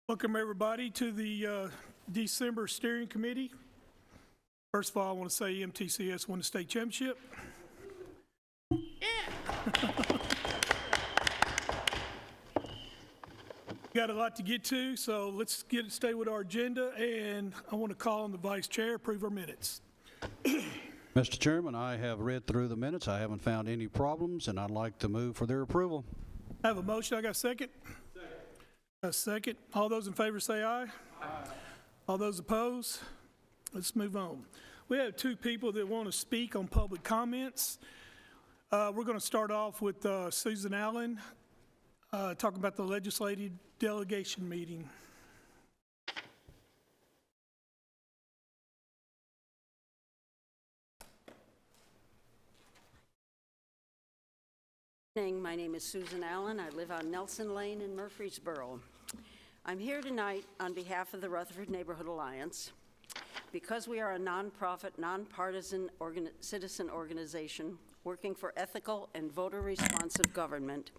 Welcome everybody to the December Steering Committee. First of all, I want to say MTCS won the state championship. Got a lot to get to, so let's stay with our agenda, and I want to call on the Vice Chair, approve our minutes. Mr. Chairman, I have read through the minutes. I haven't found any problems, and I'd like to move for their approval. I have a motion. I got a second? Second. A second. All those in favor say aye. Aye. All those opposed? Let's move on. We have two people that want to speak on public comments. We're going to start off with Susan Allen, talking about the legislative delegation meeting. My name is Susan Allen. I live on Nelson Lane in Murfreesboro. I'm here tonight on behalf of the Rutherford Neighborhood Alliance. Because we are a nonprofit, nonpartisan citizen organization working for ethical and voter-responsive government,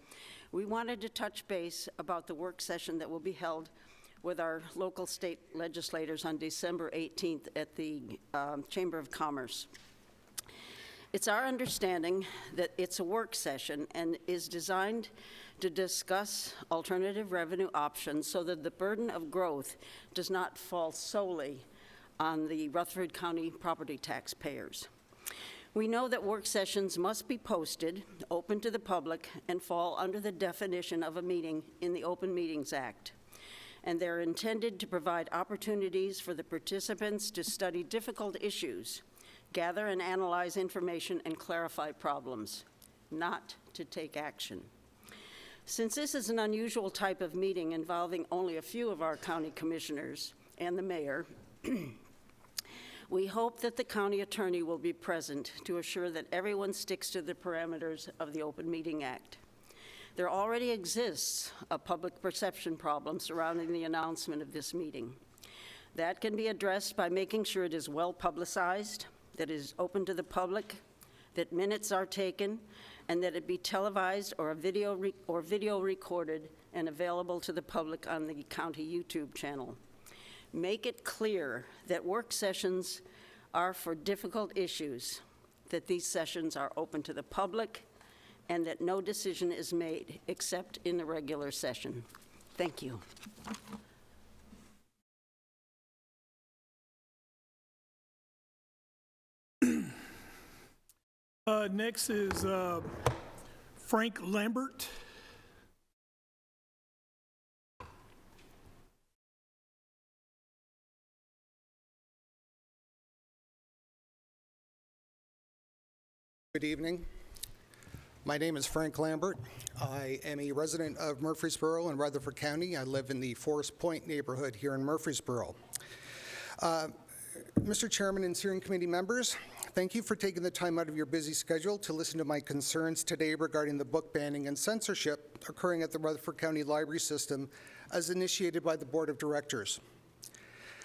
we wanted to touch base about the work session that will be held with our local state legislators on December 18th at the Chamber of Commerce. It's our understanding that it's a work session and is designed to discuss alternative revenue options so that the burden of growth does not fall solely on the Rutherford County property taxpayers. We know that work sessions must be posted, open to the public, and fall under the definition of a meeting in the Open Meetings Act. And they're intended to provide opportunities for the participants to study difficult issues, gather and analyze information, and clarify problems, not to take action. Since this is an unusual type of meeting involving only a few of our county commissioners and the mayor, we hope that the county attorney will be present to assure that everyone sticks to the parameters of the Open Meeting Act. There already exists a public perception problem surrounding the announcement of this meeting. That can be addressed by making sure it is well publicized, that it is open to the public, that minutes are taken, and that it be televised or video recorded and available to the public on the county YouTube channel. Make it clear that work sessions are for difficult issues, that these sessions are open to the public, and that no decision is made except in the regular session. Thank you. Next is Frank Lambert. Good evening. My name is Frank Lambert. I am a resident of Murfreesboro in Rutherford County. I live in the Forest Point neighborhood here in Murfreesboro. Mr. Chairman and Steering Committee members, thank you for taking the time out of your busy schedule to listen to my concerns today regarding the book banning and censorship occurring at the Rutherford County Library System as initiated by the Board of Directors.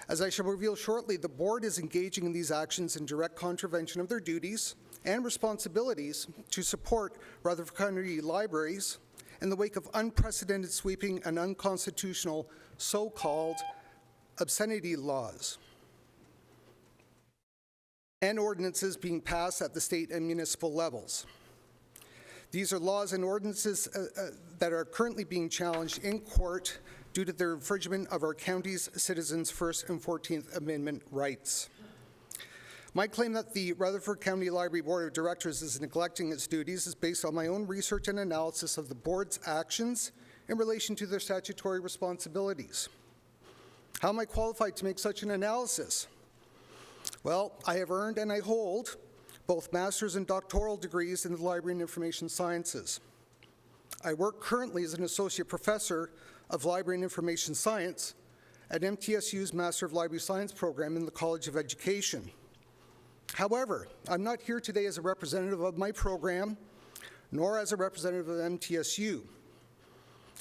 As I shall reveal shortly, the board is engaging in these actions in direct contravention of their duties and responsibilities to support Rutherford County libraries in the wake of unprecedented, sweeping, and unconstitutional so-called obscenity laws and ordinances being passed at the state and municipal levels. These are laws and ordinances that are currently being challenged in court due to their infringement of our county's citizens' First and 14th Amendment rights. My claim that the Rutherford County Library Board of Directors is neglecting its duties is based on my own research and analysis of the board's actions in relation to their statutory responsibilities. How am I qualified to make such an analysis? Well, I have earned and I hold both master's and doctoral degrees in the Library and Information Sciences. I work currently as an associate professor of Library and Information Science at MTSU's Master of Library Science program in the College of Education. However, I'm not here today as a representative of my program, nor as a representative of MTSU.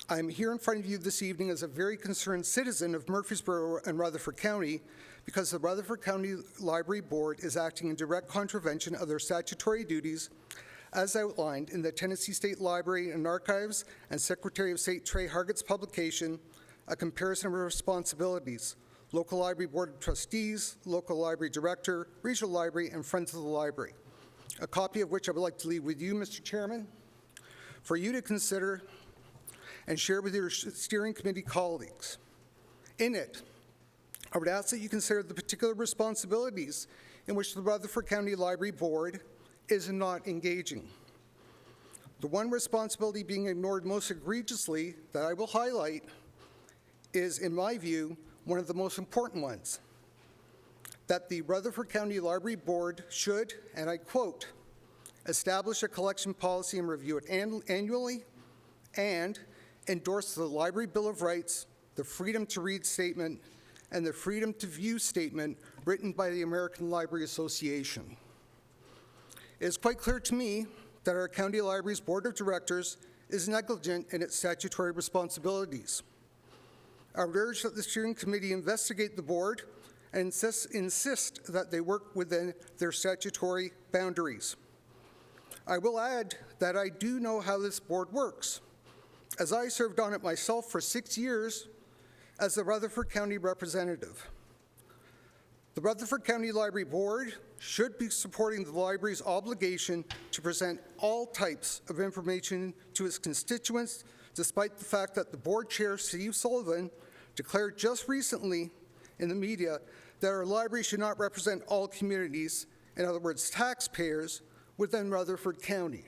I'm here in front of you this evening as a very concerned citizen of Murfreesboro and Rutherford County because the Rutherford County Library Board is acting in direct contravention of their statutory duties as outlined in the Tennessee State Library and Archives and Secretary of State Trey Hargett's publication, A Comparison of Responsibilities, Local Library Board of Trustees, Local Library Director, Regional Library, and Friends of the Library, a copy of which I would like to leave with you, Mr. Chairman, for you to consider and share with your steering committee colleagues. In it, I would ask that you consider the particular responsibilities in which the Rutherford County Library Board is not engaging. The one responsibility being ignored most egregiously that I will highlight is, in my view, one of the most important ones, that the Rutherford County Library Board should, and I quote, establish a collection policy and review it annually, and endorse the Library Bill of Rights, the Freedom to Read Statement, and the Freedom to View Statement written by the American Library Association. It is quite clear to me that our county library's board of directors is negligent in its statutory responsibilities. I would urge that the steering committee investigate the board and insist that they work within their statutory boundaries. I will add that I do know how this board works, as I served on it myself for 6 years as the Rutherford County representative. The Rutherford County Library Board should be supporting the library's obligation to present all types of information to its constituents, despite the fact that the board chair, Steve Sullivan, declared just recently in the media that our library should not represent all communities, in other words, taxpayers, within Rutherford County.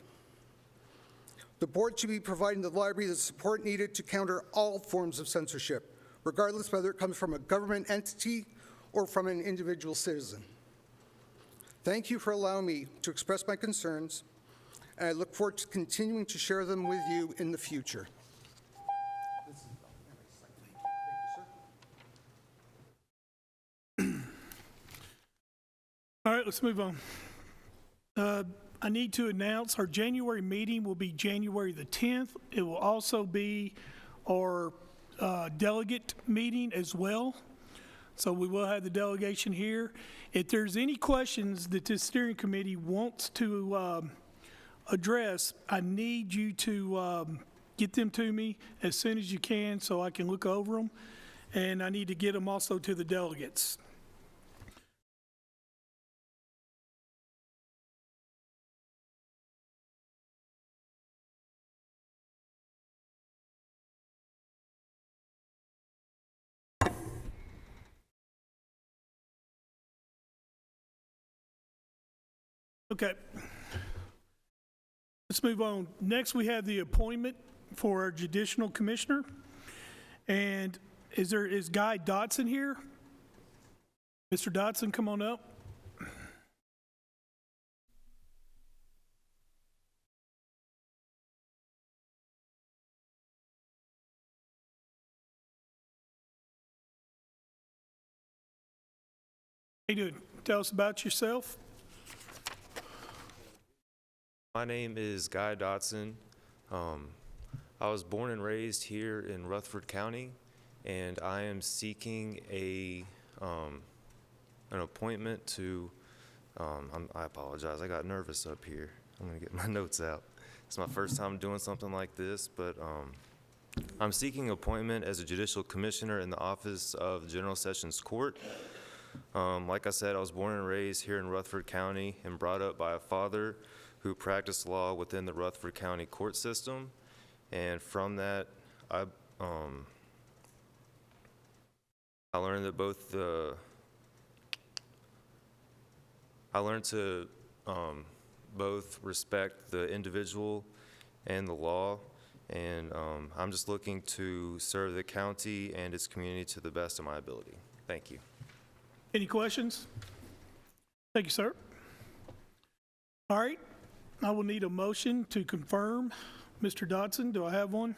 The board should be providing the library the support needed to counter all forms of censorship, regardless whether it comes from a government entity or from an individual citizen. Thank you for allowing me to express my concerns, and I look forward to continuing to share them with you in the future. All right, let's move on. I need to announce our January meeting will be January the 10th. It will also be our delegate meeting as well. So we will have the delegation here. If there's any questions that this steering committee wants to address, I need you to get them to me as soon as you can so I can look over them. And I need to get them also to the delegates. Okay. Let's move on. Next, we have the appointment for our judicial commissioner. And is Guy Dotson here? Mr. Dotson, come on up. How you doing? Tell us about yourself. My name is Guy Dotson. I was born and raised here in Rutherford County, and I am seeking an appointment to, I apologize, I got nervous up here. I'm gonna get my notes out. It's my first time doing something like this, but I'm seeking appointment as a judicial commissioner in the Office of General Sessions Court. Like I said, I was born and raised here in Rutherford County and brought up by a father who practiced law within the Rutherford County court system. And from that, I learned that I learned to both respect the individual and the law, and I'm just looking to serve the county and its community to the best of my ability. Thank you. Any questions? Thank you, sir. All right. I will need a motion to confirm Mr. Dotson. Do I have one?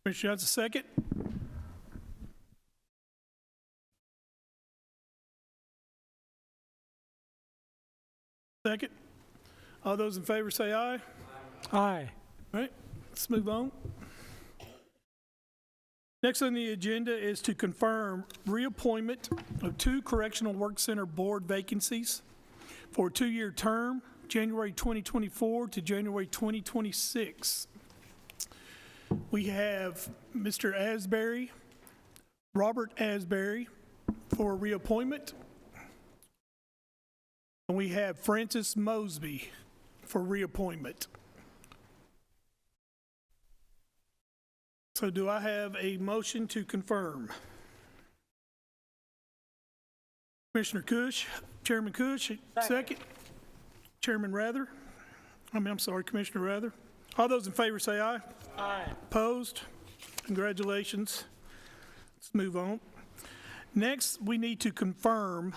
Commissioner Johnson, second. Second. All those in favor say aye. Aye. All right. Let's move on. Next on the agenda is to confirm reappointment of 2 Correctional Work Center Board vacancies for a 2-year term, January 2024 to January 2026. We have Mr. Asbury, Robert Asbury, for reappointment. And we have Francis Mosby for reappointment. So do I have a motion to confirm? Commissioner Cush, Chairman Cush, second. Chairman Rather. I'm sorry, Commissioner Rather. All those in favor say aye. Aye. Opposed? Congratulations. Let's move on. Next, we need to confirm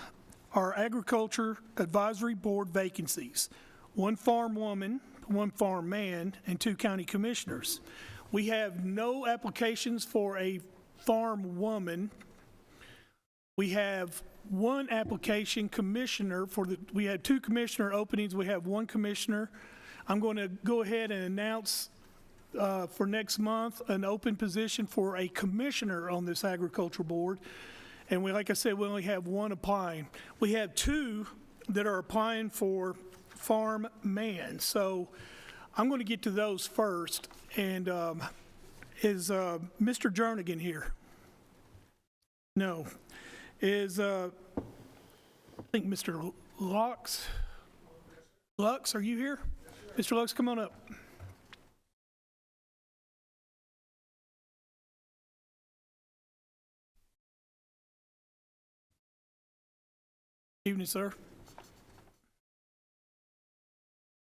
our Agriculture Advisory Board vacancies. 1 farm woman, 1 farm man, and 2 county commissioners. We have no applications for a farm woman. We have 1 application commissioner we had 2 commissioner openings. We have 1 commissioner. I'm going to go ahead and announce for next month an open position for a commissioner on this agricultural board. And like I said, we only have 1 applying. We have 2 that are applying for farm man. So I'm going to get to those first. And is Mr. Jernigan here? No. Is, I think Mr. Lux, are you here? Mr. Lux, come on up. Evening, sir.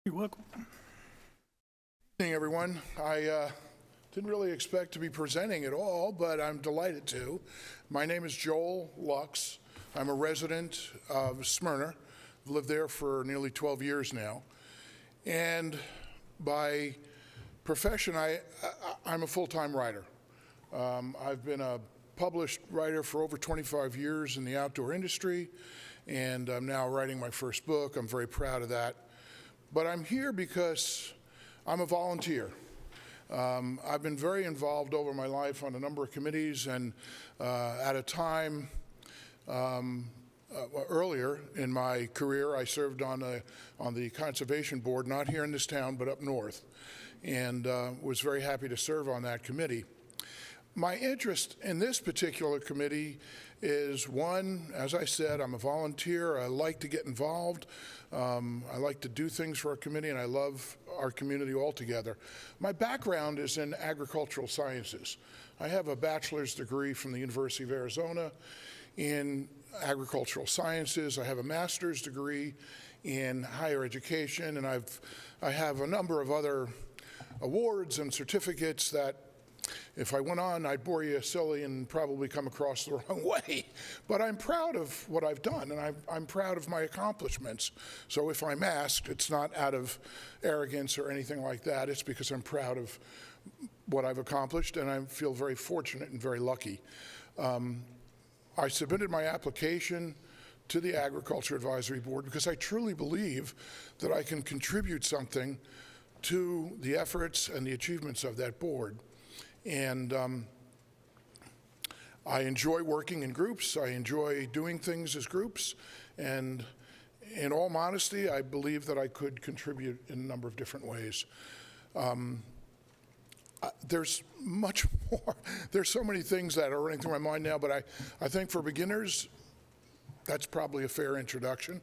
You're welcome. Good evening, everyone. I didn't really expect to be presenting at all, but I'm delighted to. My name is Joel Lux. I'm a resident of Smyrna. I've lived there for nearly 12 years now. And by profession, I'm a full-time writer. I've been a published writer for over 25 years in the outdoor industry, and I'm now writing my first book. I'm very proud of that. But I'm here because I'm a volunteer. I've been very involved over my life on a number of committees, and at a time earlier in my career, I served on the Conservation Board, not here in this town, but up north, and was very happy to serve on that committee. My interest in this particular committee is, one, as I said, I'm a volunteer. I like to get involved. I like to do things for our committee, and I love our community altogether. My background is in agricultural sciences. I have a bachelor's degree from the University of Arizona in agricultural sciences. I have a master's degree in higher education, and I have a number of other awards and certificates that, if I went on, I'd bore you silly and probably come across the wrong way. But I'm proud of what I've done, and I'm proud of my accomplishments. So if I'm asked, it's not out of arrogance or anything like that. It's because I'm proud of what I've accomplished, and I feel very fortunate and very lucky. I submitted my application to the Agriculture Advisory Board because I truly believe that I can contribute something to the efforts and the achievements of that board. And I enjoy working in groups. I enjoy doing things as groups. And in all modesty, I believe that I could contribute in a number of different ways. There's much more. There's so many things that are running through my mind now, but I think for beginners, that's probably a fair introduction.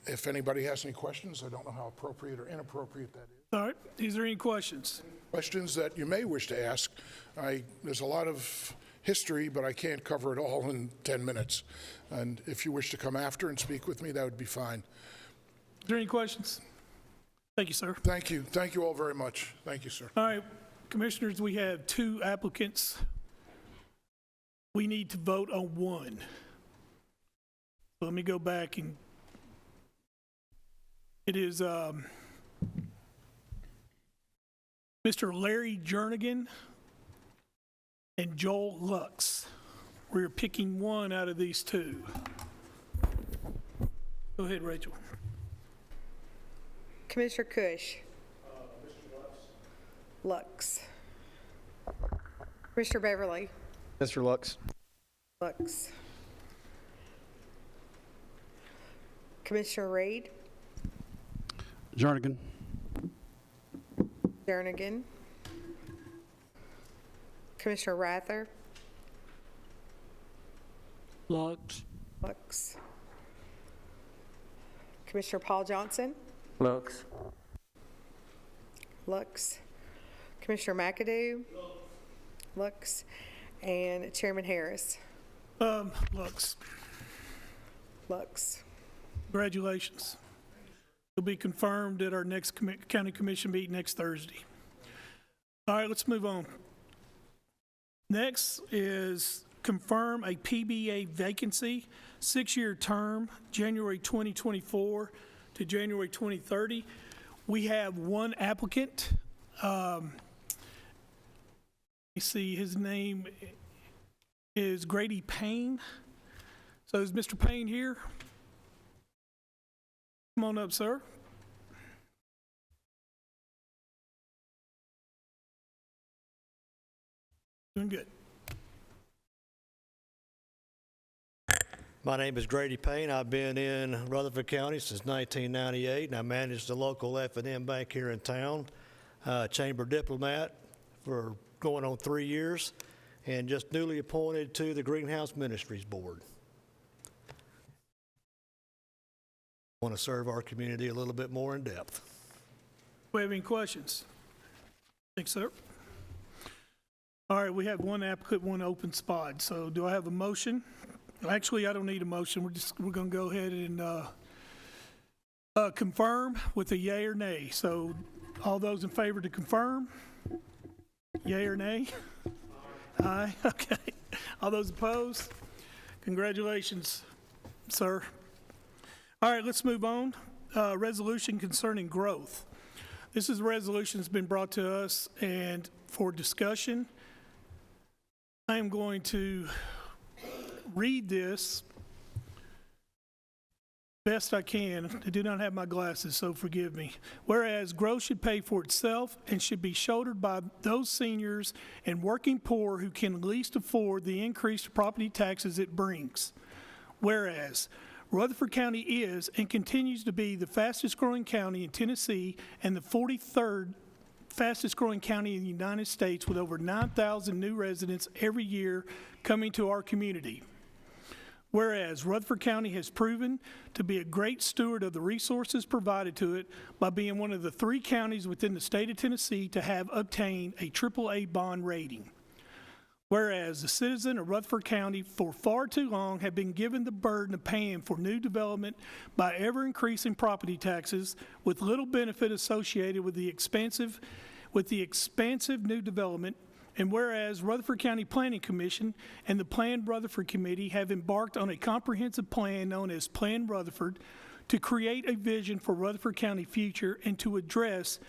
If anybody has any questions, I don't know how appropriate or inappropriate that is. All right. Is there any questions? Questions that you may wish to ask. There's a lot of history, but I can't cover it all in 10 minutes. And if you wish to come after and speak with me, that would be fine. Is there any questions? Thank you, sir. Thank you. Thank you all very much. Thank you, sir. All right, Commissioners, we have 2 applicants. We need to vote on 1. So let me go back and it is Mr. Larry Jernigan and Joel Lux. We're picking 1 out of these 2. Go ahead, Rachel. Commissioner Cush. Lux. Commissioner Beverly? Mr. Lux. Lux. Commissioner Reed? Jernigan. Jernigan. Commissioner Rather? Lux. Lux. Commissioner Paul Johnson? Lux. Lux. Commissioner McAdoo? Lux. And Chairman Harris? Lux, Lux. congratulations. It'll be confirmed at our next county commission meeting next Thursday. All right, let's move on. Next is confirm a PBA vacancy, 6-year term, January 2024 to January 2030. We have one applicant. Let me see, his name is Grady Payne. So is Mr. Payne here? Come on up, sir. Doing good. My name is Grady Payne. I've been in Rutherford County since 1998, and I manage the local F&M bank here in town. Chamber diplomat for going on 3 years, and just newly appointed to the Greenhouse Ministries Board. Want to serve our community a little bit more in depth. Do we have any questions? Thanks, sir. All right, we have one applicant, one open spot. So do I have a motion? Actually, I don't need a motion. We're going to go ahead and confirm with a yay or nay. So all those in favor to confirm? Yay or nay? Aye. Okay. All those opposed? Congratulations, sir. All right, let's move on. Resolution concerning growth. This is a resolution that's been brought to us and for discussion. I am going to read this best I can. I do not have my glasses, so forgive me. Whereas growth should pay for itself and should be shouldered by those seniors and working poor who can least afford the increased property taxes it brings. Whereas Rutherford County is and continues to be the fastest growing county in Tennessee and the 43rd fastest growing county in the United States, with over 9,000 new residents every year coming to our community. Whereas Rutherford County has proven to be a great steward of the resources provided to it by being one of the 3 counties within the state of Tennessee to have obtained a AAA bond rating. Whereas the citizens of Rutherford County for far too long have been given the burden of paying for new development by ever-increasing property taxes with little benefit associated with the expansive new development. And whereas Rutherford County Planning Commission and the Planned Rutherford Committee have embarked on a comprehensive plan known as Plan Rutherford to create a vision for Rutherford County future and to address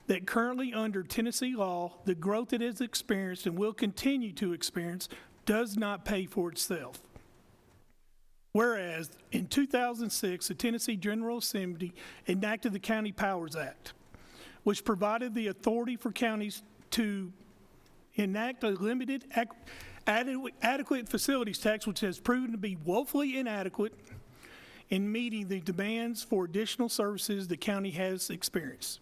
that currently under Tennessee law, the growth it has experienced and will continue to experience does not pay for itself. Whereas in 2006, the Tennessee General Assembly enacted the County Powers Act, which provided the authority for counties to enact a limited adequate facilities tax, which has proven to be woefully inadequate in meeting the demands for additional services the county has experienced.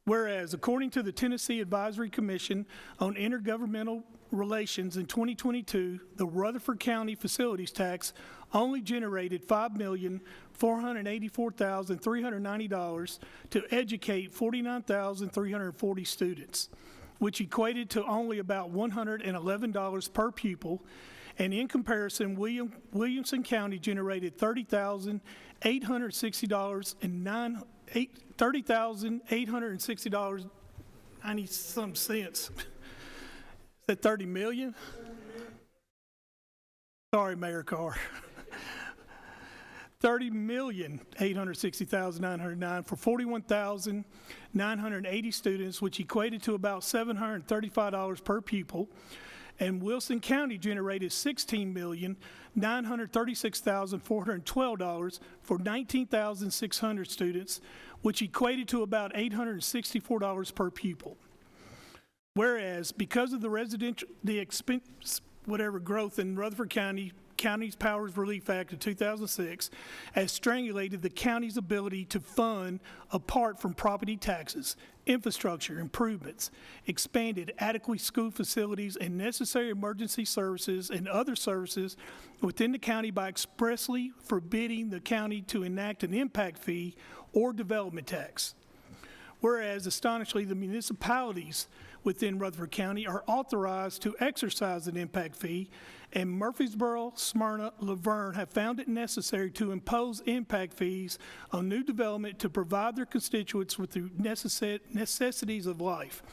Whereas, according to the Tennessee Advisory Commission on Intergovernmental Relations in 2022, the Rutherford County facilities tax only generated $5,484,390 to educate 49,340 students, which equated to only about $111 per pupil. And in comparison, Williamson County generated $30,860.90 cents. Is that 30 million? Sorry, Mayor Carr. $30,860,909 for 41,980 students, which equated to about $735 per pupil. And Wilson County generated $16,936,412 for 19,600 students, which equated to about $864 per pupil. Whereas, because of the growth in Rutherford County's Powers Relief Act of 2006 has strangulated the county's ability to fund, apart from property taxes, infrastructure improvements, expanded adequate school facilities, and necessary emergency services and other services within the county by expressly forbidding the county to enact an impact fee or development tax. Whereas, astonishingly, the municipalities within Rutherford County are authorized to exercise an impact fee, and Murfreesboro, Smyrna, Laverne have found it necessary to impose impact fees on new development to provide their constituents with the necessities of life.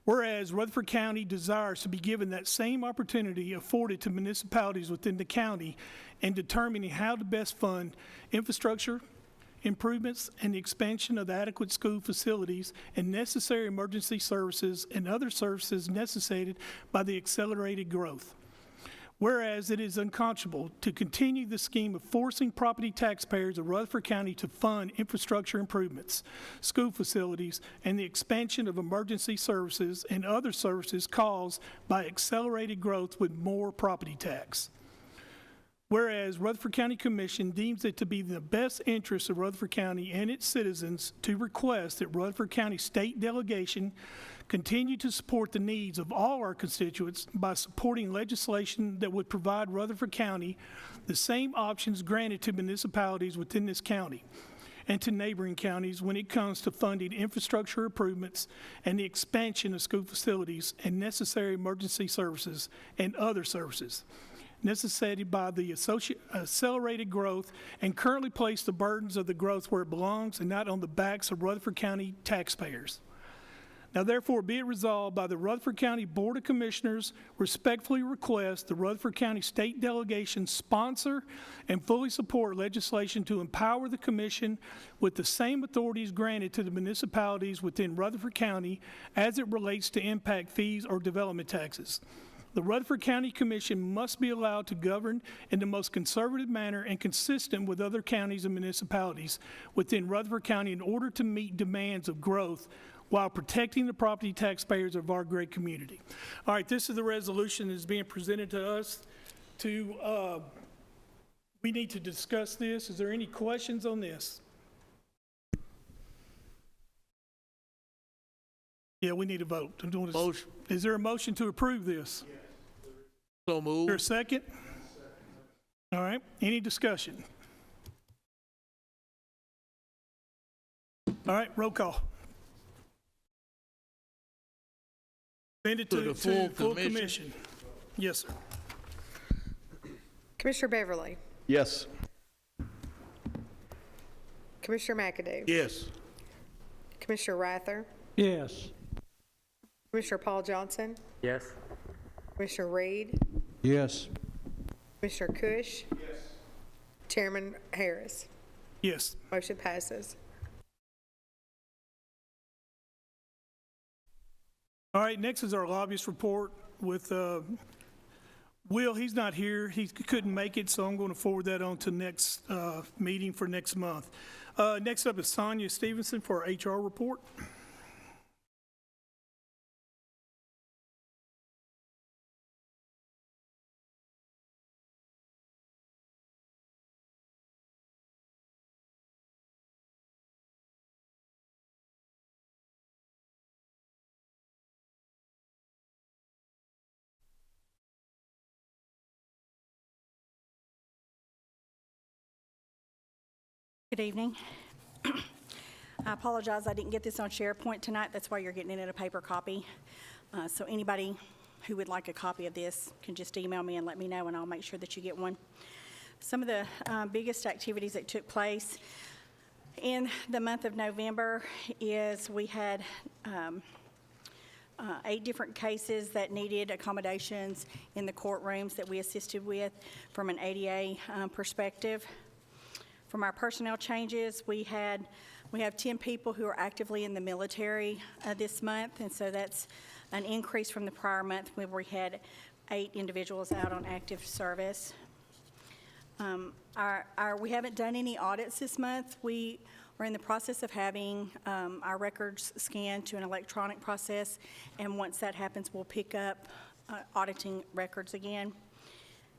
Whereas Rutherford County desires to be given that same opportunity afforded to municipalities within the county in determining how to best fund infrastructure improvements and the expansion of the adequate school facilities and necessary emergency services and other services necessitated by the accelerated growth. Whereas it is unconscionable to continue the scheme of forcing property taxpayers of Rutherford County to fund infrastructure improvements, school facilities, and the expansion of emergency services and other services caused by accelerated growth with more property tax. Whereas Rutherford County Commission deems it to be in the best interest of Rutherford County and its citizens to request that Rutherford County State Delegation continue to support the needs of all our constituents by supporting legislation that would provide Rutherford County the same options granted to municipalities within this county and to neighboring counties when it comes to funding infrastructure improvements and the expansion of school facilities and necessary emergency services and other services necessitated by the accelerated growth, and currently place the burdens of the growth where it belongs and not on the backs of Rutherford County taxpayers. Now therefore be it resolved by the Rutherford County Board of Commissioners respectfully request the Rutherford County State Delegation sponsor and fully support legislation to empower the Commission with the same authorities granted to the municipalities within Rutherford County as it relates to impact fees or development taxes. The Rutherford County Commission must be allowed to govern in the most conservative manner and consistent with other counties and municipalities within Rutherford County in order to meet demands of growth while protecting the property taxpayers of our great community. All right, this is the resolution that is being presented to us. We need to discuss this. Is there any questions on this? Yeah, we need a vote. Motion. Is there a motion to approve this? So Is moved. there a second? All right, any discussion? All right, roll call. Send it to the full commission. commission. Yes, sir. Commissioner Beverly, Yes. Commissioner McAdoo, Yes. Commissioner Rather, Yes. Commissioner Paul Johnson, Yes. Commissioner Reed, Yes. Commissioner Cush, Chairman Harris. Yes. Motion passes. All right, next is our lobbyist report with Will. He's not here. He couldn't make it, so I'm going to forward that on to next meeting for next month. Next up is Sonia Stevenson for our HR report. Good evening. I apologize, I didn't get this on SharePoint tonight. That's why you're getting it in a paper copy. So anybody who would like a copy of this can just email me and let me know, and I'll make sure that you get one. Some of the biggest activities that took place in the month of November is we had 8 different cases that needed accommodations in the courtrooms that we assisted with from an ADA perspective. From our personnel changes, we have 10 people who are actively in the military this month, and so that's an increase from the prior month where we had 8 individuals out on active service. We haven't done any audits this month. We We're in the process of having our records scanned to an electronic process, and once that happens, we'll pick up auditing records again.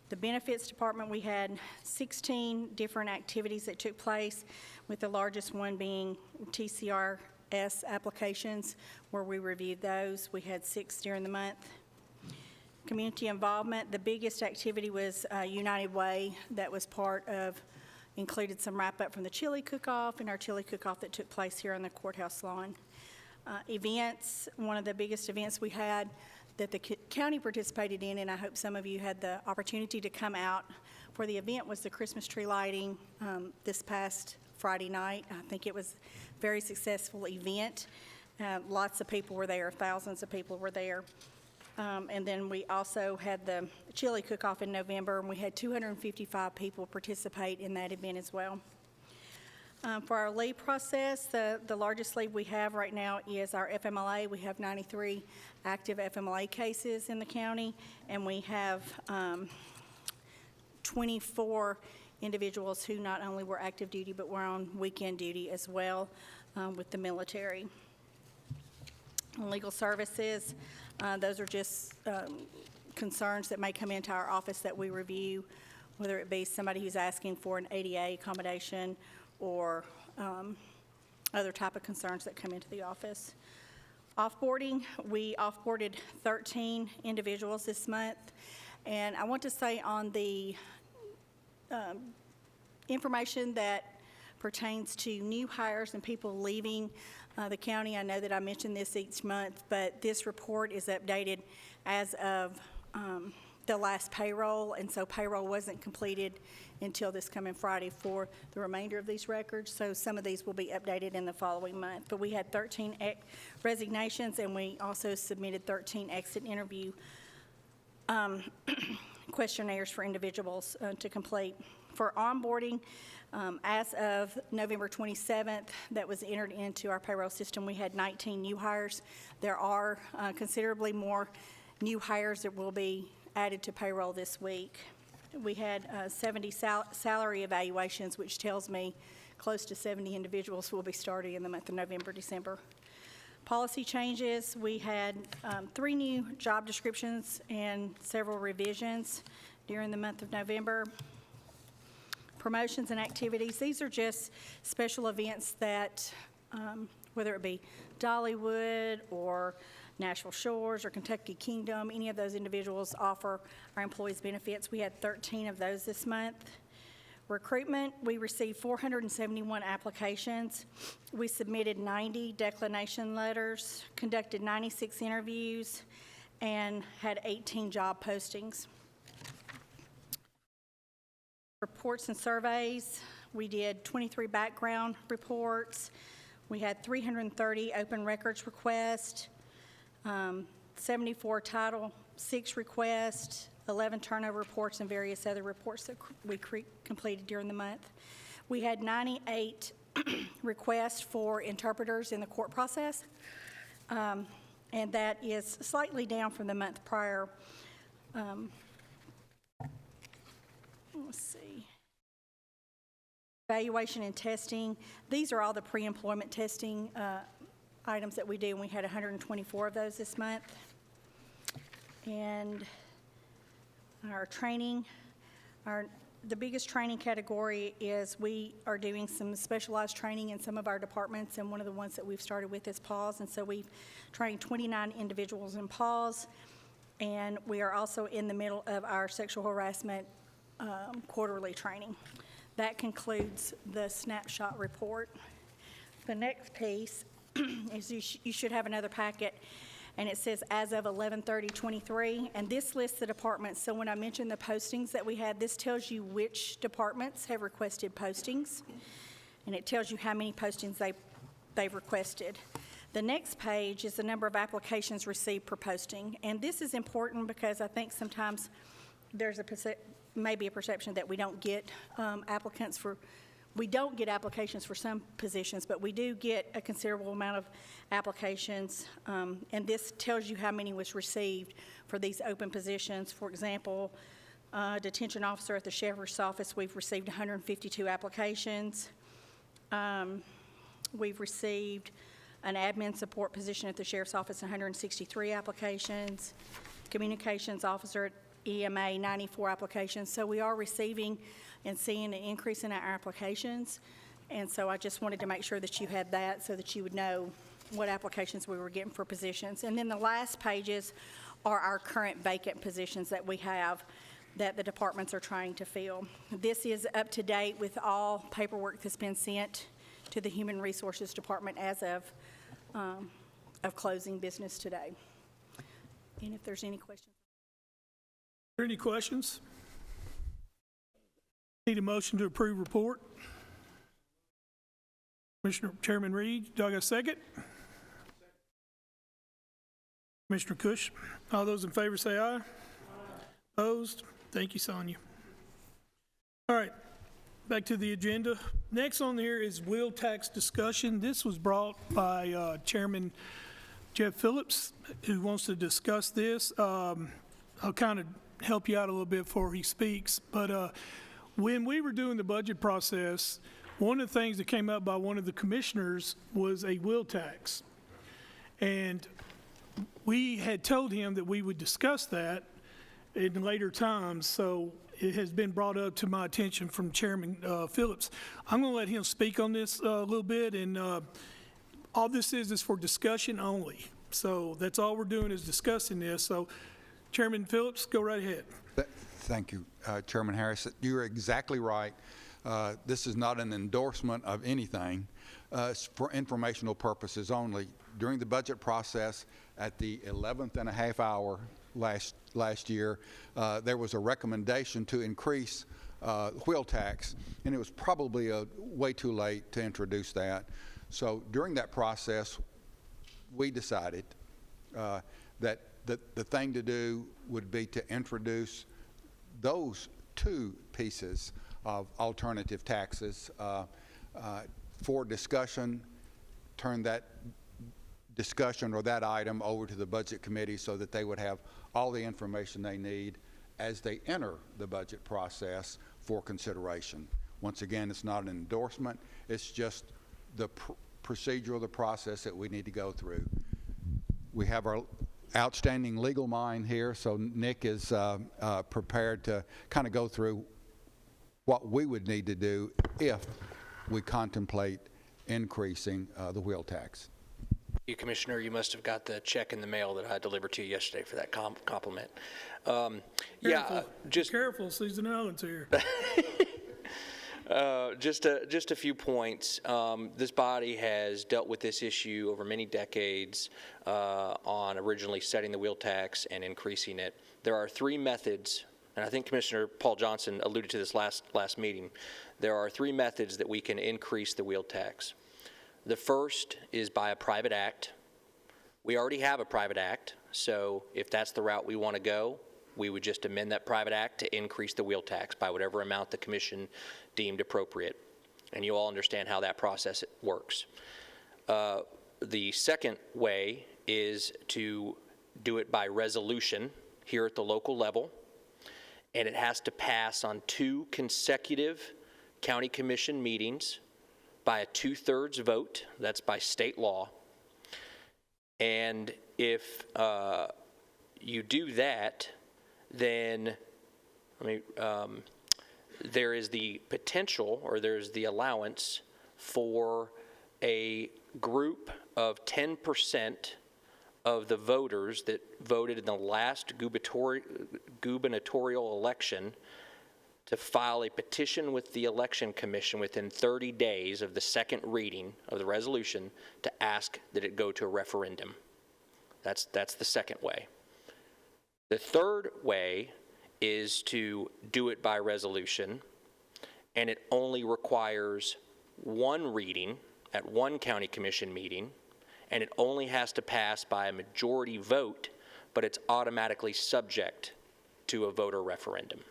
The Benefits Department, we had 16 different activities that took place, with the largest one being TCRS applications, where we reviewed those. We had 6 during the month. Community involvement, the biggest activity was United Way. That was included some wrap-up from the chili cook-off and our chili cook-off that took place here on the courthouse lawn. Events, one of the biggest events we had that the county participated in, and I hope some of you had the opportunity to come out for the event, was the Christmas tree lighting this past Friday night. I think it was a very successful event. Lots of people were there, thousands of people were there. And then we also had the chili cook-off in November, and we had 255 people participate in that event as well. For our leave process, the largest leave we have right now is our FMLA. We have 93 active FMLA cases in the county, and we have 24 individuals who not only were active duty, but were on weekend duty as well with the military. Legal services, those are just concerns that may come into our office that we review, whether it be somebody who's asking for an ADA accommodation or other type of concerns that come into the office. Offboarding, we offboarded 13 individuals this month, and I want to say on the information that pertains to new hires and people leaving the county, I know that I mention this each month, but this report is updated as of the last payroll, and so payroll wasn't completed until this coming Friday for the remainder of these records, so some of these will be updated in the following month. But we had 13 resignations, and we also submitted 13 exit interview questionnaires for individuals to complete. For onboarding, as of November 27th, that was entered into our payroll system, we had 19 new hires. There are considerably more new hires that will be added to payroll this week. We had 70 salary evaluations, which tells me close to 70 individuals will be starting in the month of November, December. Policy changes, we had 3 new job descriptions and several revisions during the month of November. Promotions and activities, these are just special events that, whether it be Dollywood or Nashville Shores or Kentucky Kingdom, any of those individuals offer our employees benefits. We had 13 of those this month. Recruitment, we received 471 applications. We submitted 90 declination letters, conducted 96 interviews, and had 18 job postings. Reports and surveys, we did 23 background reports. We had 330 open records requests, 74 Title VI requests, 11 turnover reports, and various other reports that we completed during the month. We had 98 requests for interpreters in the court process, and that is slightly down from the month prior. Let's see. Evaluation and testing. These are all the pre-employment testing items that we do, and we had 124 of those this month. And our training, the biggest training category is we are doing some specialized training in some of our departments, and one of the ones that we've started with is PAWS, and so we've trained 29 individuals in PAWS, and we are also in the middle of our sexual harassment quarterly training. That concludes the snapshot report. The next piece is you should have another packet, and it says as of 11/30/23, and this lists the departments. So when I mentioned the postings that we had, this tells you which departments have requested postings, and it tells you how many postings they've requested. The next page is the number of applications received per posting, and this is important because I think sometimes there's maybe a perception that we don't get applications for some positions, but we do get a considerable amount of applications, and this tells you how many was received for these open positions. For example, detention officer at the sheriff's office, we've received 152 applications. We've received an admin support position at the Sheriff's Office, 163 applications, communications officer at EMA, 94 applications. So we are receiving and seeing an increase in our applications. And so I just wanted to make sure that you had that so that you would know what applications we were getting for positions. And then the last pages are our current vacant positions that we have that the departments are trying to fill. This is up to date with all paperwork that's been sent to the Human Resources Department as of closing business today. And if there's any questions. Are there any questions? Need a motion to approve report. Commissioner Chairman Reed, do I got a second? Commissioner Cush, all those in favor say aye. Opposed? Thank you, Sonia. All right, back to the agenda. Next on here is wheel tax discussion. This was brought by Chairman Jeff Phillips, who wants to discuss this. I'll kind of help you out a little bit before he speaks, but when we were doing the budget process, one of the things that came up by one of the commissioners was a wheel tax. And we had told him that we would discuss that in later times, so it has been brought up to my attention from Chairman Phillips. I'm going to let him speak on this a little bit, and all this is for discussion only. So that's all we're doing is discussing this. So Chairman Phillips, go right ahead. Thank you, Chairman Harris. You're exactly right. This is not an endorsement of anything. It's for informational purposes only. During the budget process, at the 11th and a half hour last year, there was a recommendation to increase wheel tax, and it was probably way too late to introduce that. So during that process, we decided that the thing to do would be to introduce those two pieces of alternative taxes for discussion, turn that discussion or that item over to the Budget Committee so that they would have all the information they need as they enter the budget process for consideration. Once again, it's not an endorsement, it's just the procedure of the process that we need to go through. We have our outstanding legal mind here, so Nick is prepared to kind of go through what we would need to do if we contemplate increasing the wheel tax. You, Commissioner, you must have got the check in the mail that I delivered to you yesterday for that compliment. Just careful, Susan Allen's here. Just a few points. This body has dealt with this issue over many decades on originally setting the wheel tax and increasing it. There are three methods, and I think Commissioner Paul Johnson alluded to this last meeting. There are three methods that we can increase the wheel tax. The first is by a private act. We already have a private act, so if that's the route we want to go, we would just amend that private act to increase the wheel tax by whatever amount the commission deemed appropriate. And you all understand how that process works. The second way is to do it by resolution here at the local level, and it has to pass on 2 consecutive county commission meetings by a 2/3 vote. That's by state law. And if you do that, then there is the potential, or there's the allowance for a group of 10% of the voters that voted in the last gubernatorial election to file a petition with the Election Commission within 30 days of the second reading of the resolution to ask that it go to a referendum. That's the second way. The third way is to do it by resolution, and it only requires 1 reading at 1 county commission meeting, and it only has to pass by a majority vote, but it's automatically subject to a voter referendum.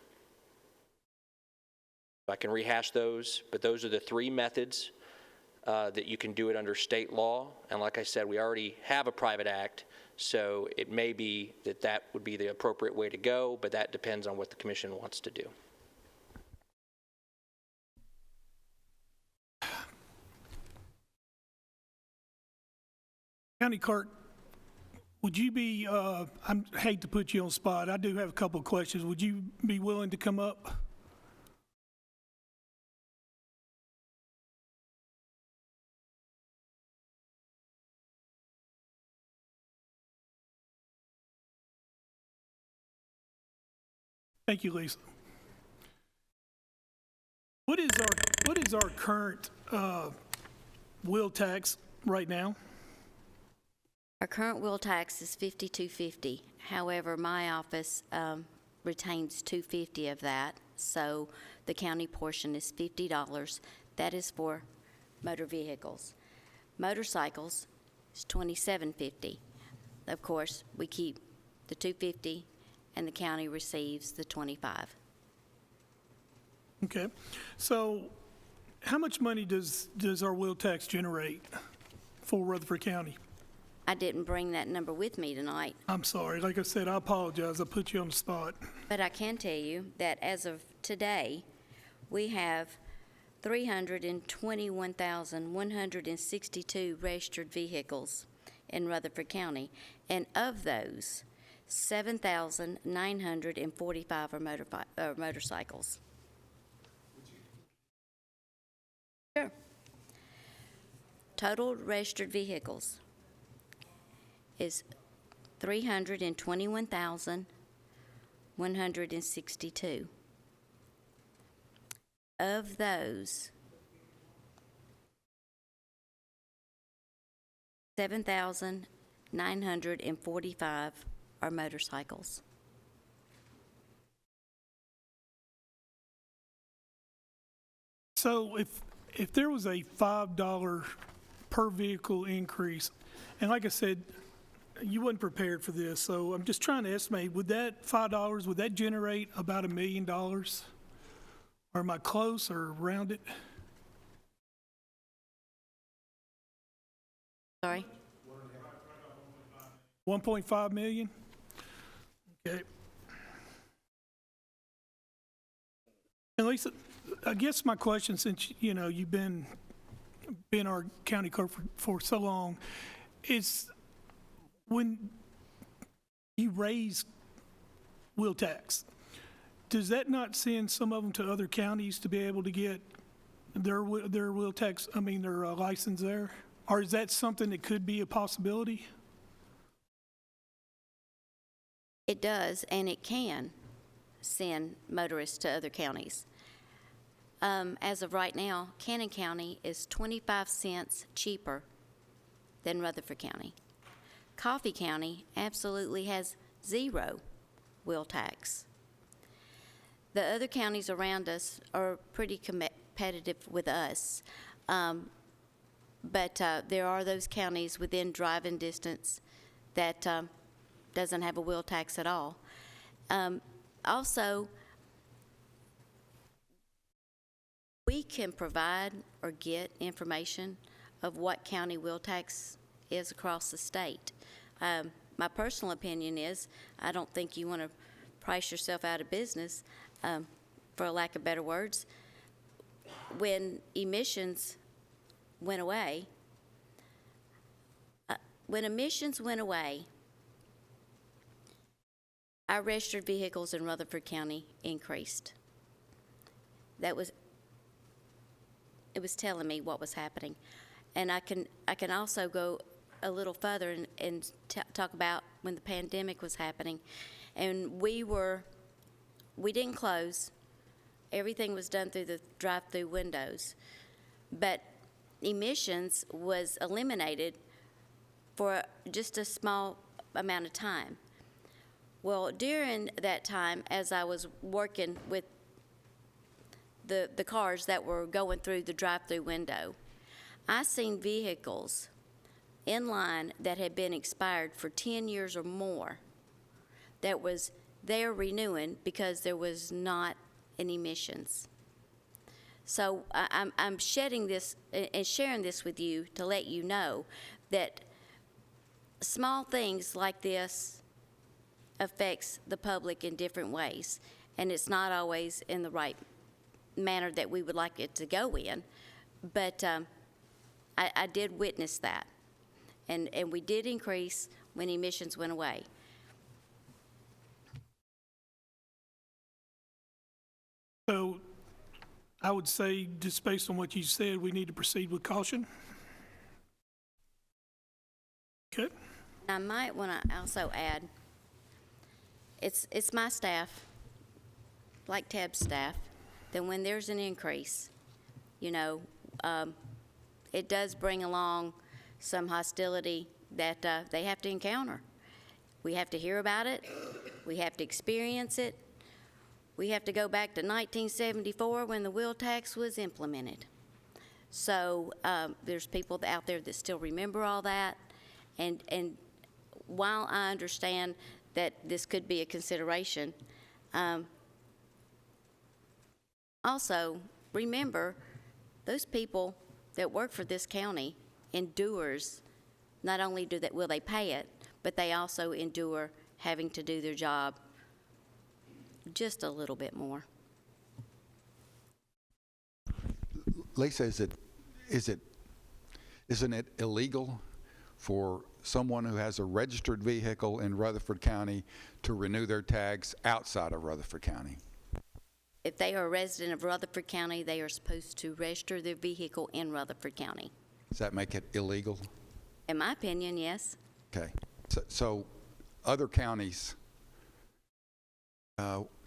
I can rehash those, but those are the 3 methods that you can do it under state law. And like I said, we already have a private act, so it may be that that would be the appropriate way to go, but that depends on what the commission wants to do. County Clerk, would you be, I hate to put you on the spot, I do have a couple of questions. Would you be willing to come up? Thank you, Lisa. What is our current wheel tax right now? Our current wheel tax is $52.50. However, my office retains $2.50 of that, so the county portion is $50. That is for motor vehicles. Motorcycles is $27.50. Of course, we keep the $2.50, and the county receives the $25. Okay, so how much money does our wheel tax generate for Rutherford County? I didn't bring that number with me tonight, I'm sorry, like I said, I apologize, I put you on the spot. but I can tell you that as of today, we have 321,162 registered vehicles in Rutherford County, and of those, 7,945 are motorcycles. Sure. Total registered vehicles is 321,162. Of those, 7,945 are motorcycles. So if there was a $5 per vehicle increase, and like I said, you wasn't prepared for this, so I'm just trying to estimate, would that $5, would that generate about $1 million? Or am I close or around it? Sorry? 1.5 million? Okay. And Lisa, I guess my question, since, you know, you've been our county clerk for so long, is when you raise wheel tax, does that not send some of them to other counties to be able to get their wheel tax, their license there? Or is that something that could be a possibility? It does, and it can send motorists to other counties. As of right now, Cannon County is 25 cents cheaper than Rutherford County. Coffee County absolutely has zero wheel tax. The other counties around us are pretty competitive with us, but there are those counties within driving distance that doesn't have a wheel tax at all. Also, we can provide or get information of what county wheel tax is across the state. My personal opinion is I don't think you want to price yourself out of business, for lack of better words. When emissions went away, our registered vehicles in Rutherford County increased. It was telling me what was happening. And I can also go a little further and talk about when the pandemic was happening. And we didn't close. Everything was done through the drive-through windows. But emissions was eliminated for just a small amount of time. Well, during that time, as I was working with the cars that were going through the drive-through window, I seen vehicles in line that had been expired for 10 years or more that was there renewing because there was not any emissions. So I'm shedding this and sharing this with you to let you know that small things like this affects the public in different ways, and it's not always in the right manner that we would like it to go in, but I did witness that, And we did increase when emissions went away. So I would say, just based on what you said, we need to proceed with caution. Okay. I might want to also add, it's my staff, like Tab's staff, that when there's an increase, you know, it does bring along some hostility that they have to encounter. We have to hear about it. We have to experience it. We have to go back to 1974 when the wheel tax was implemented. So there's people out there that still remember all that. And while I understand that this could be a consideration, also remember those people that work for this county endures. Not only will they pay it, but they also endure having to do their job just a little bit more. Lisa, isn't it illegal for someone who has a registered vehicle in Rutherford County to renew their tags outside of Rutherford County? If they are a resident of Rutherford County, they are supposed to register their vehicle in Rutherford County. Does that make it illegal? In my opinion, yes. Okay. So other counties,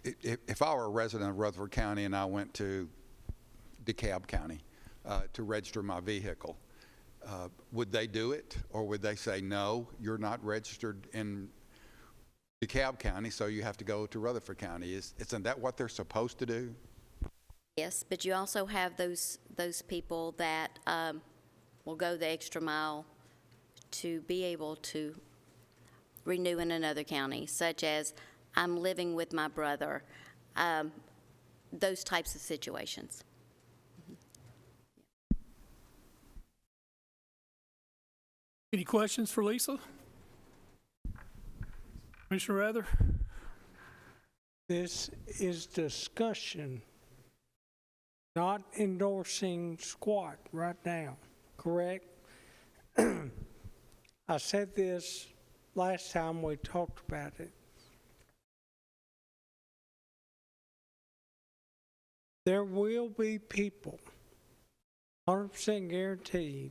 if I were a resident of Rutherford County and I went to DeKalb County to register my vehicle, would they do it? Or would they say, no, you're not registered in DeKalb County, so you have to go to Rutherford County? Isn't that what they're supposed to do? Yes, but you also have those people that will go the extra mile to be able to renew in another county, such as I'm living with my brother, those types of situations. Any questions for Lisa? Commissioner Rather? This is discussion, not endorsing squat right now, correct? I said this last time we talked about it. There will be people, 100% guaranteed,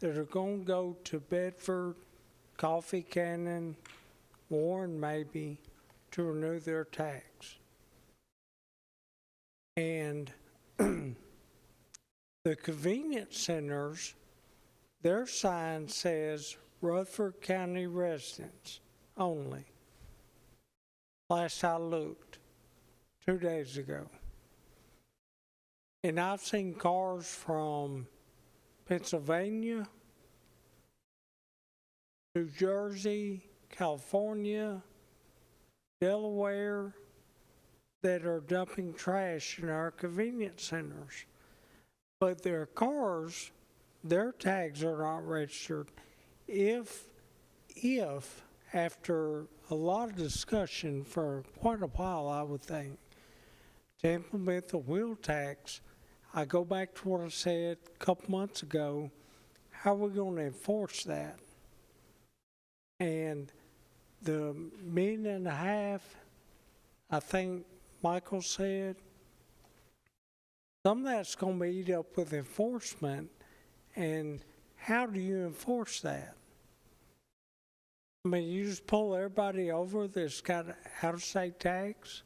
that are going to go to Bedford, Coffee Cannon, Warren maybe, to renew their tax. And the convenience centers, their sign says Rutherford County residents only. Last I looked, 2 days ago. And I've seen cars from Pennsylvania, New Jersey, California, Delaware, that are dumping trash in our convenience centers. But their cars, their tags are not registered. If after a lot of discussion for quite a while, I would think, to implement the wheel tax, I go back to what I said a couple months ago, how are we going to enforce that? And the $1.5 million, I think Michael said, some of that's going to be eaten up with enforcement. And how do you enforce that? I mean, you just pull everybody over that's got out-of-state tags?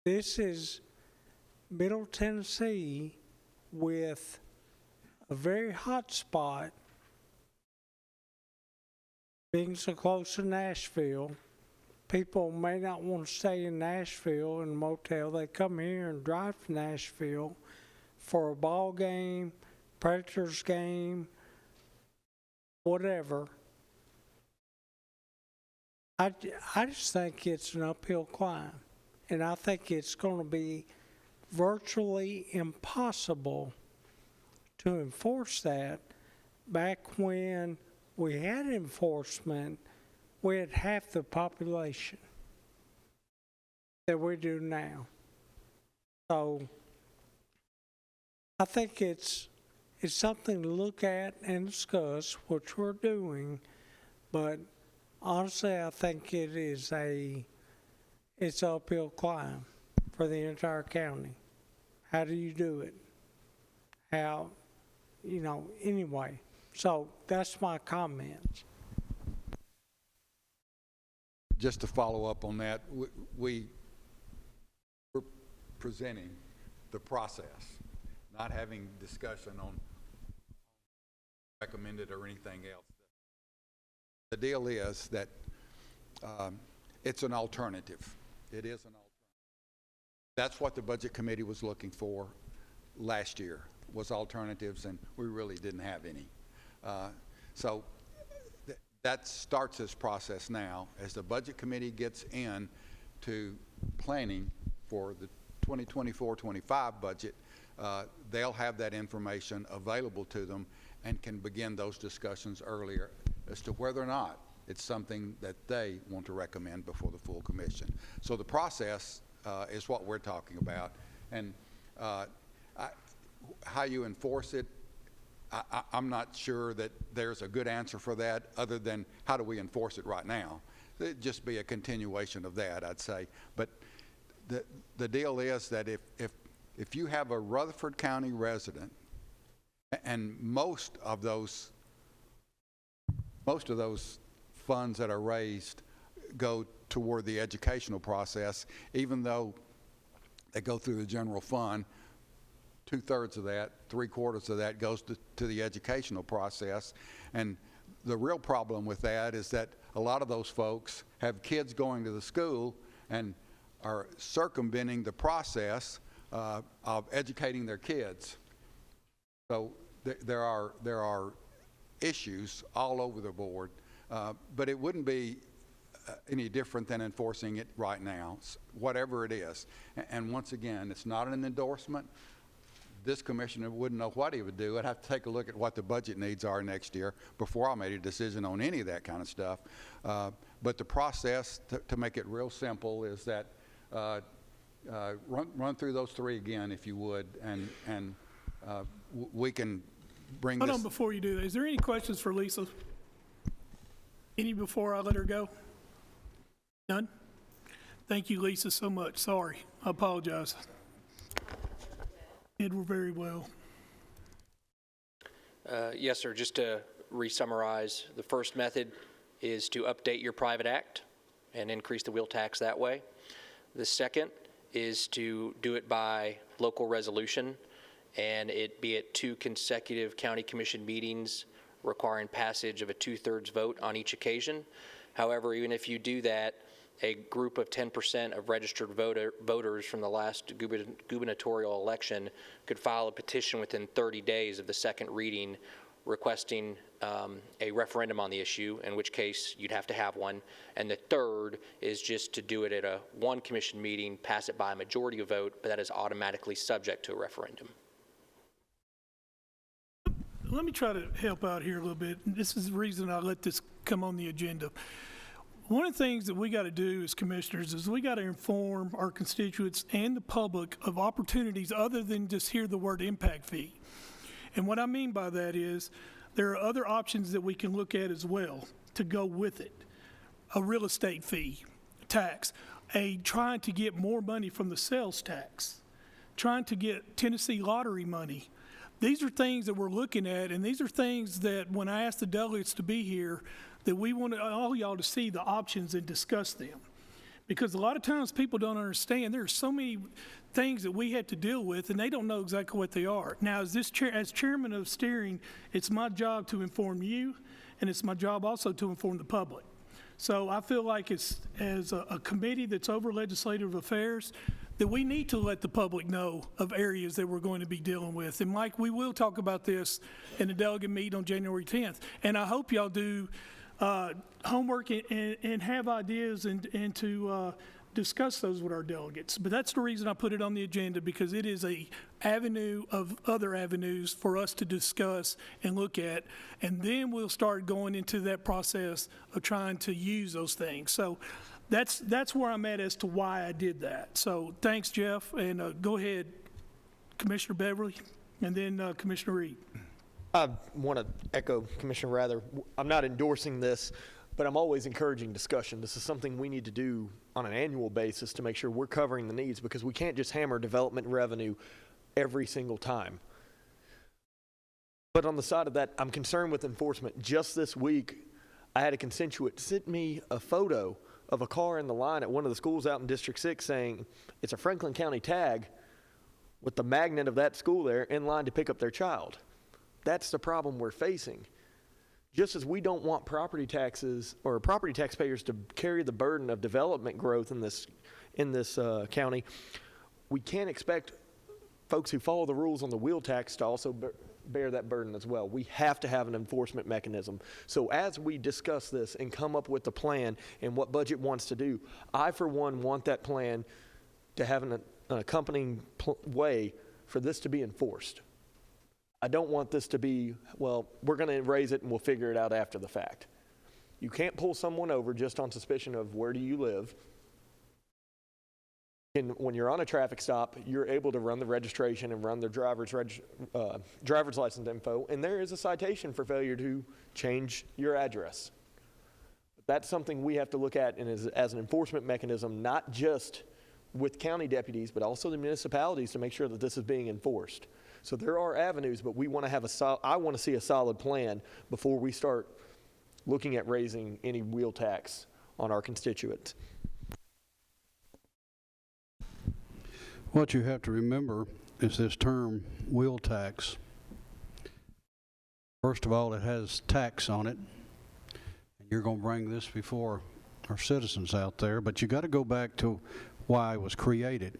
This is Middle Tennessee with a very hot spot, being so close to Nashville. People may not want to stay in Nashville in a motel. They come here and drive to Nashville for a ball game, Predators game, whatever. I just think it's an uphill climb. And I think it's going to be virtually impossible to enforce that. Back when we had enforcement, we had half the population that we do now. So I think it's it's something to look at and discuss, which we're doing, but honestly, I think it's an uphill climb for the entire county. How do you do it? How, anyway. So that's my comments. Just to follow up on that, we're presenting the process, not having discussion on recommended or anything else. The deal is that it's an alternative. It is an alternative. That's what the Budget Committee was looking for last year, was alternatives, and we really didn't have any. So that starts this process now. As the Budget Committee gets in to planning for the 2024-25 budget, they'll have that information available to them and can begin those discussions earlier as to whether or not it's something that they want to recommend before the full commission. So the process is what we're talking about. And how you enforce it, I'm not sure that there's a good answer for that other than how do we enforce it right now. It'd just be a continuation of that, I'd say. But the deal is that if you have a Rutherford County resident, and most of those funds that are raised go toward the educational process, even though they go through the general fund, 2/3 of that, 3/4 of that goes to the educational process. And the real problem with that is that a lot of those folks have kids going to the school and are circumventing the process of educating their kids. So there are issues all over the board, but it wouldn't be any different than enforcing it right now, whatever it is. And once again, it's not an endorsement. This commissioner wouldn't know what he would do. I'd have to take a look at what the budget needs are next year before I made a decision on any of that kind of stuff. But the process, to make it real simple, is that run through those three again, if you would, and we can bring this. Hold on before you do that. Is there any questions for Lisa? Any before I let her go? None? Thank you, Lisa, so much. Sorry. I apologize. Did very well. Yes, sir. Just to re-summarize, the first method is to update your private act and increase the wheel tax that way. The second is to do it by local resolution, and it be at 2 consecutive county commission meetings requiring passage of a 2/3 vote on each occasion. However, even if you do that, a group of 10% of registered voters from the last gubernatorial election could file a petition within 30 days of the second reading requesting a referendum on the issue, in which case you'd have to have one. And the third is just to do it at a 1 commission meeting, pass it by a majority of vote, but that is automatically subject to a referendum. Let me try to help out here a little bit. This is the reason I let this come on the agenda. One of the things that we got to do as commissioners is we got to inform our constituents and the public of opportunities other than just hear the word impact fee. And what I mean by that is there are other options that we can look at as well to go with it. A real estate fee, tax, trying to get more money from the sales tax, trying to get Tennessee lottery money. These are things that we're looking at, and these are things that when I asked the delegates to be here, that we want all y'all to see the options and discuss them. Because a lot of times people don't understand there are so many things that we have to deal with, and they don't know exactly what they are. Now, as chairman of steering, it's my job to inform you, and it's my job also to inform the public. So I feel like as a committee that's over legislative affairs, that we need to let the public know of areas that we're going to be dealing with. And Mike, we will talk about this in the delegate meeting on January 10th. And I hope y'all do homework and have ideas and to discuss those with our delegates. But that's the reason I put it on the agenda, because it is a avenue of other avenues for us to discuss and look at, and then we'll start going into that process of trying to use those things. So that's where I'm at as to why I did that. So thanks, Jeff, and go ahead, Commissioner Beverly, and then Commissioner Reed. I want to echo Commissioner Rather. I'm not endorsing this, but I'm always encouraging discussion. This is something we need to do on an annual basis to make sure we're covering the needs, because we can't just hammer development revenue every single time. But on the side of that, I'm concerned with enforcement. Just this week, I had a constituent send me a photo of a car in the line at one of the schools out in District 6 saying it's a Franklin County tag with the magnet of that school there in line to pick up their child. That's the problem we're facing. Just as we don't want property taxes or property taxpayers to carry the burden of development growth in this county, we can't expect folks who follow the rules on the wheel tax to also bear that burden as well. We have to have an enforcement mechanism. So as we discuss this and come up with the plan and what budget wants to do, I, for one, want that plan to have an accompanying way for this to be enforced. I don't want this to be, well, we're going to raise it and we'll figure it out after the fact. You can't pull someone over just on suspicion of where do you live. And when you're on a traffic stop, you're able to run the registration and run their driver's license info, and there is a citation for failure to change your address. That's something we have to look at and as an enforcement mechanism, not just with county deputies, but also the municipalities, to make sure that this is being enforced. So there are avenues, but we want to have I want to see a solid plan before we start looking at raising any wheel tax on our constituents. What you have to remember is this term, wheel tax. First of all, it has tax on it. And you're going to bring this before our citizens out there, but you got to go back to why it was created.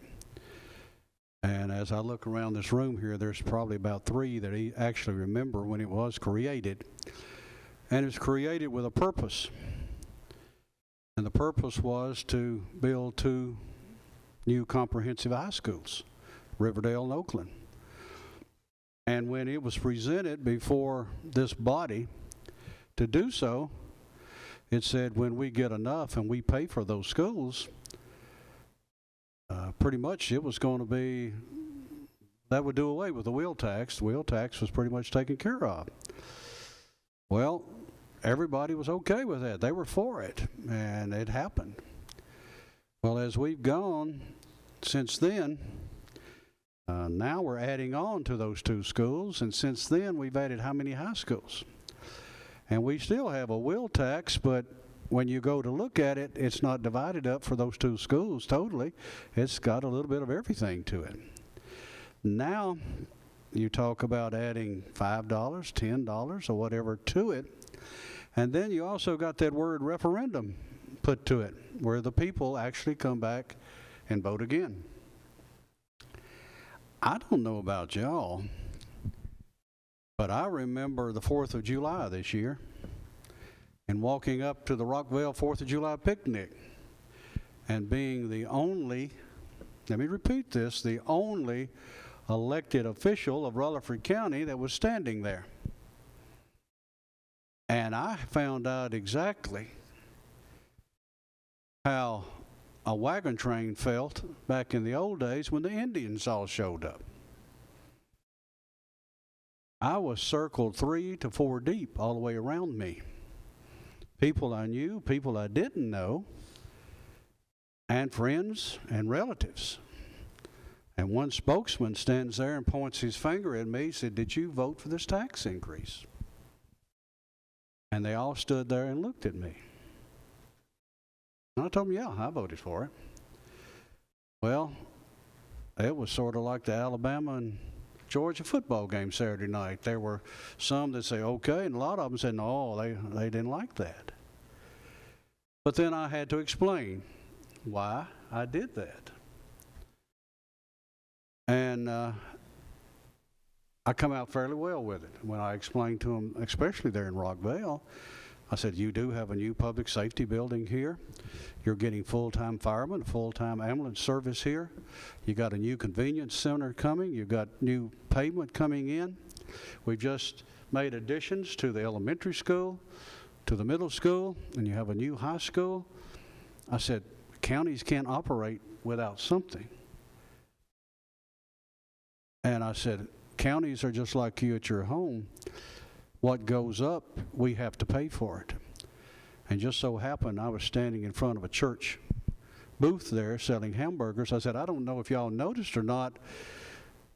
And as I look around this room here, there's probably about 3 that actually remember when it was created. And it was created with a purpose. And the purpose was to build 2 new comprehensive high schools, Riverdale and Oakland. And when it was presented before this body to do so, it said when we get enough and we pay for those schools, pretty much it was going to be, that would do away with the wheel tax. The wheel tax was pretty much taken care of. Well, everybody was okay with that. They were for it, and it happened. Well, as we've gone since then, now we're adding on to those 2 schools, and since then we've added how many high schools? And we still have a wheel tax, but when you go to look at it, it's not divided up for those 2 schools totally. It's got a little bit of everything to it. Now you talk about adding $5, $10, or whatever to it, and then you also got that word referendum put to it, where the people actually come back and vote again. I don't know about y'all, but I remember the 4th of July this year and walking up to the Rockville 4th of July picnic and being the only, let me repeat this, the only elected official of Rutherford County that was standing there. And I found out exactly how a wagon train felt back in the old days when the Indians all showed up. I was circled 3 to 4 deep all the way around me. People I knew, people I didn't know, and friends and relatives. And one spokesman stands there and points his finger at me and said, "Did you vote for this tax increase?" And they all stood there and looked at me. And I told them, yeah, I voted for it. Well, it was sort of like the Alabama and Georgia football game Saturday night. There were some that say, okay, and a lot of them said, no, they didn't like that. But then I had to explain why I did that. And I come out fairly well with it. When I explained to them, especially there in Rockville, I said, you do have a new public safety building here. You're getting full-time firemen, full-time ambulance service here. You got a new convenience center coming. You've got new pavement coming in. We've just made additions to the elementary school, to the middle school, and you have a new high school. I said, counties can't operate without something. And I said, counties are just like you at your home. What goes up, we have to pay for it. And just so happened, I was standing in front of a church booth there selling hamburgers. I said, I don't know if y'all noticed or not,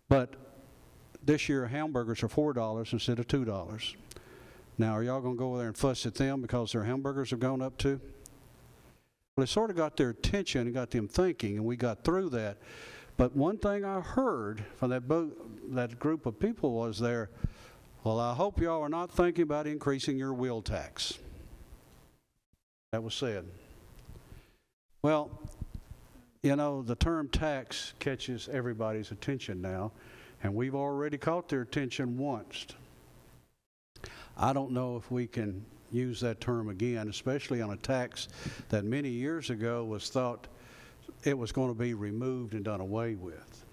but this year hamburgers are $4 instead of $2. Now, are y'all going to go over there and fuss at them because their hamburgers have gone up too? Well, it sort of got their attention and got them thinking, and we got through that. But one thing I heard from that group of people was there, well, I hope y'all are not thinking about increasing your wheel tax. That was said. Well, you know, the term tax catches everybody's attention now, and we've already caught their attention once. I don't know if we can use that term again, especially on a tax that many years ago was thought it was going to be removed and done away with.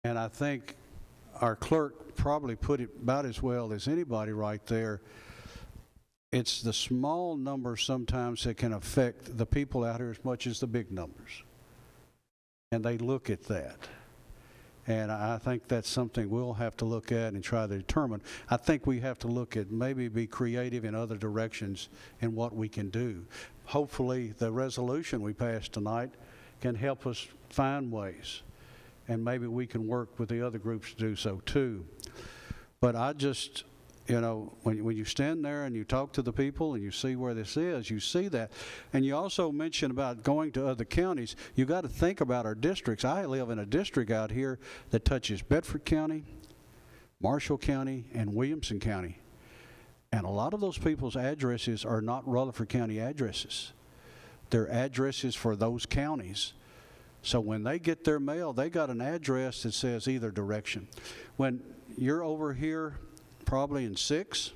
And I think our clerk probably put it about as well as anybody right there. It's the small numbers sometimes that can affect the people out here as much as the big numbers. And they look at that. And I think that's something we'll have to look at and try to determine. I think we have to look at maybe be creative in other directions in what we can do. Hopefully the resolution we passed tonight can help us find ways. And maybe we can work with the other groups to do so too. But I just, you know, when you stand there and you talk to the people and you see where this is, you see that. And you also mentioned about going to other counties. You got to think about our districts. I live in a district out here that touches Bedford County, Marshall County, and Williamson County. And a lot of those people's addresses are not Rutherford County addresses. They're addresses for those counties. So when they get their mail, they got an address that says either direction. When you're over here, probably in 6,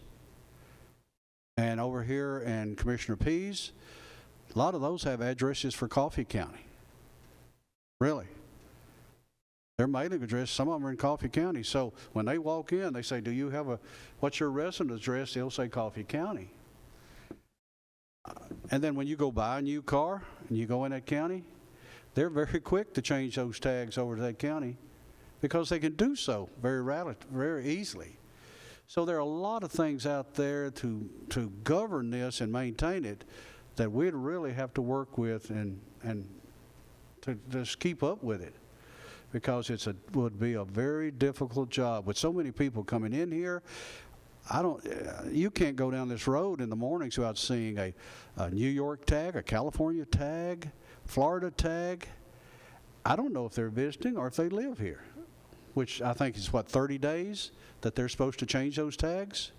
and over here in Commissioner Pease, a lot of those have addresses for Coffee County. Really. Their mailing address, some of them are in Coffee County. So when they walk in, they say, do you have what's your resident address? They'll say Coffee County. And then when you go buy a new car and you go in that county, they're very quick to change those tags over to that county because they can do so very easily. So there are a lot of things out there to govern this and maintain it that we'd really have to work with and to just keep up with it, because would be a very difficult job with so many people coming in here. You can't go down this road in the mornings without seeing a New York tag, a California tag, Florida tag. I don't know if they're visiting or if they live here, which I think is 30 days that they're supposed to change those tags?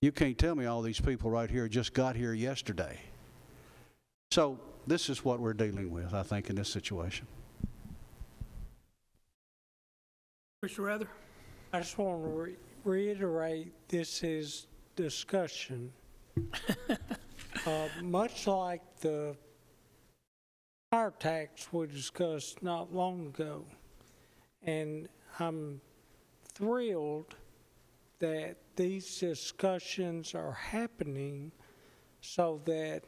You can't tell me all these people right here just got here yesterday. So this is what we're dealing with, I think, in this situation. Mr. Rather? I just want to reiterate, this is discussion. Much like the fire tax we discussed not long ago. And I'm thrilled that these discussions are happening so that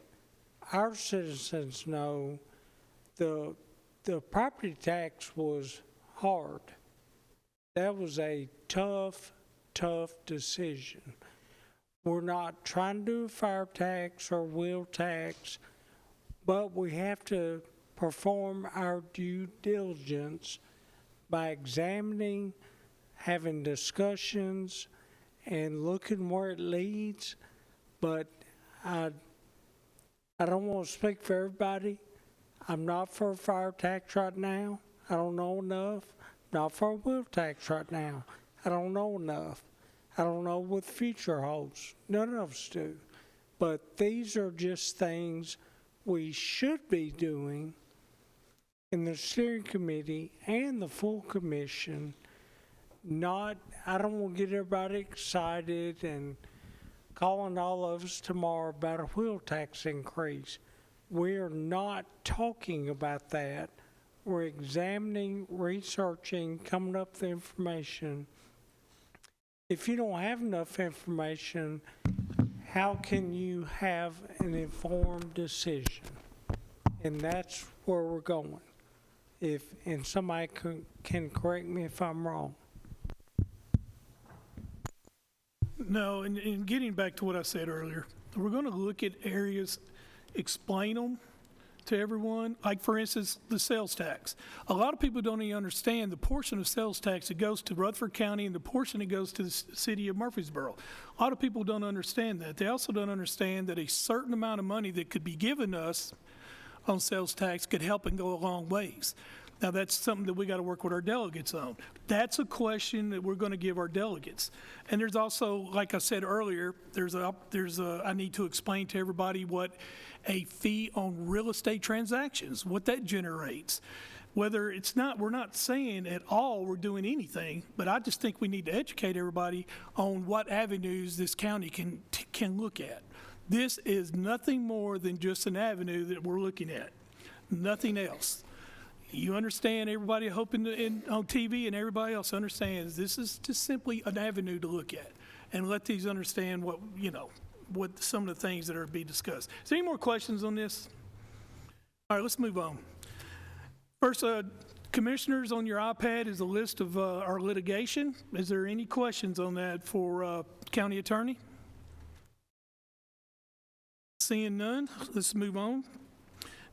our citizens know the property tax was hard. That was a tough decision. We're not trying to do a fire tax or wheel tax, but we have to perform our due diligence by examining, having discussions, and looking where it leads. But I don't want to speak for everybody. I'm not for a fire tax right now. I don't know enough. Not for a wheel tax right now. I don't know enough. I don't know what the future holds. None of us do. But these are just things we should be doing in the steering committee and the full commission. I don't want to get everybody excited and calling all of us tomorrow about a wheel tax increase. We're not talking about that. We're examining, researching, coming up with information. If you don't have enough information, how can you have an informed decision? And that's where we're going. and somebody can correct me if I'm wrong. No, and getting back to what I said earlier, we're going to look at areas, explain them to everyone. Like, for instance, the sales tax. A lot of people don't even understand the portion of sales tax that goes to Rutherford County and the portion that goes to the city of Murfreesboro. A lot of people don't understand that. They also don't understand that a certain amount of money that could be given us on sales tax could help and go a long ways. Now, that's something that we got to work with our delegates on. That's a question that we're going to give our delegates. And there's also, like I said earlier, I need to explain to everybody what a fee on real estate transactions, what that generates. Whether it's not, we're not saying at all we're doing anything, but I just think we need to educate everybody on what avenues this county can look at. This is nothing more than just an avenue that we're looking at, nothing else. You understand, everybody hoping on TV and everybody else understands this is just simply an avenue to look at and let these understand what some of the things that are being discussed. Is there any more questions on this? All right, let's move on. First, commissioners, on your iPad is a list of our litigation. Is there any questions on that for county attorney? Seeing none, let's move on.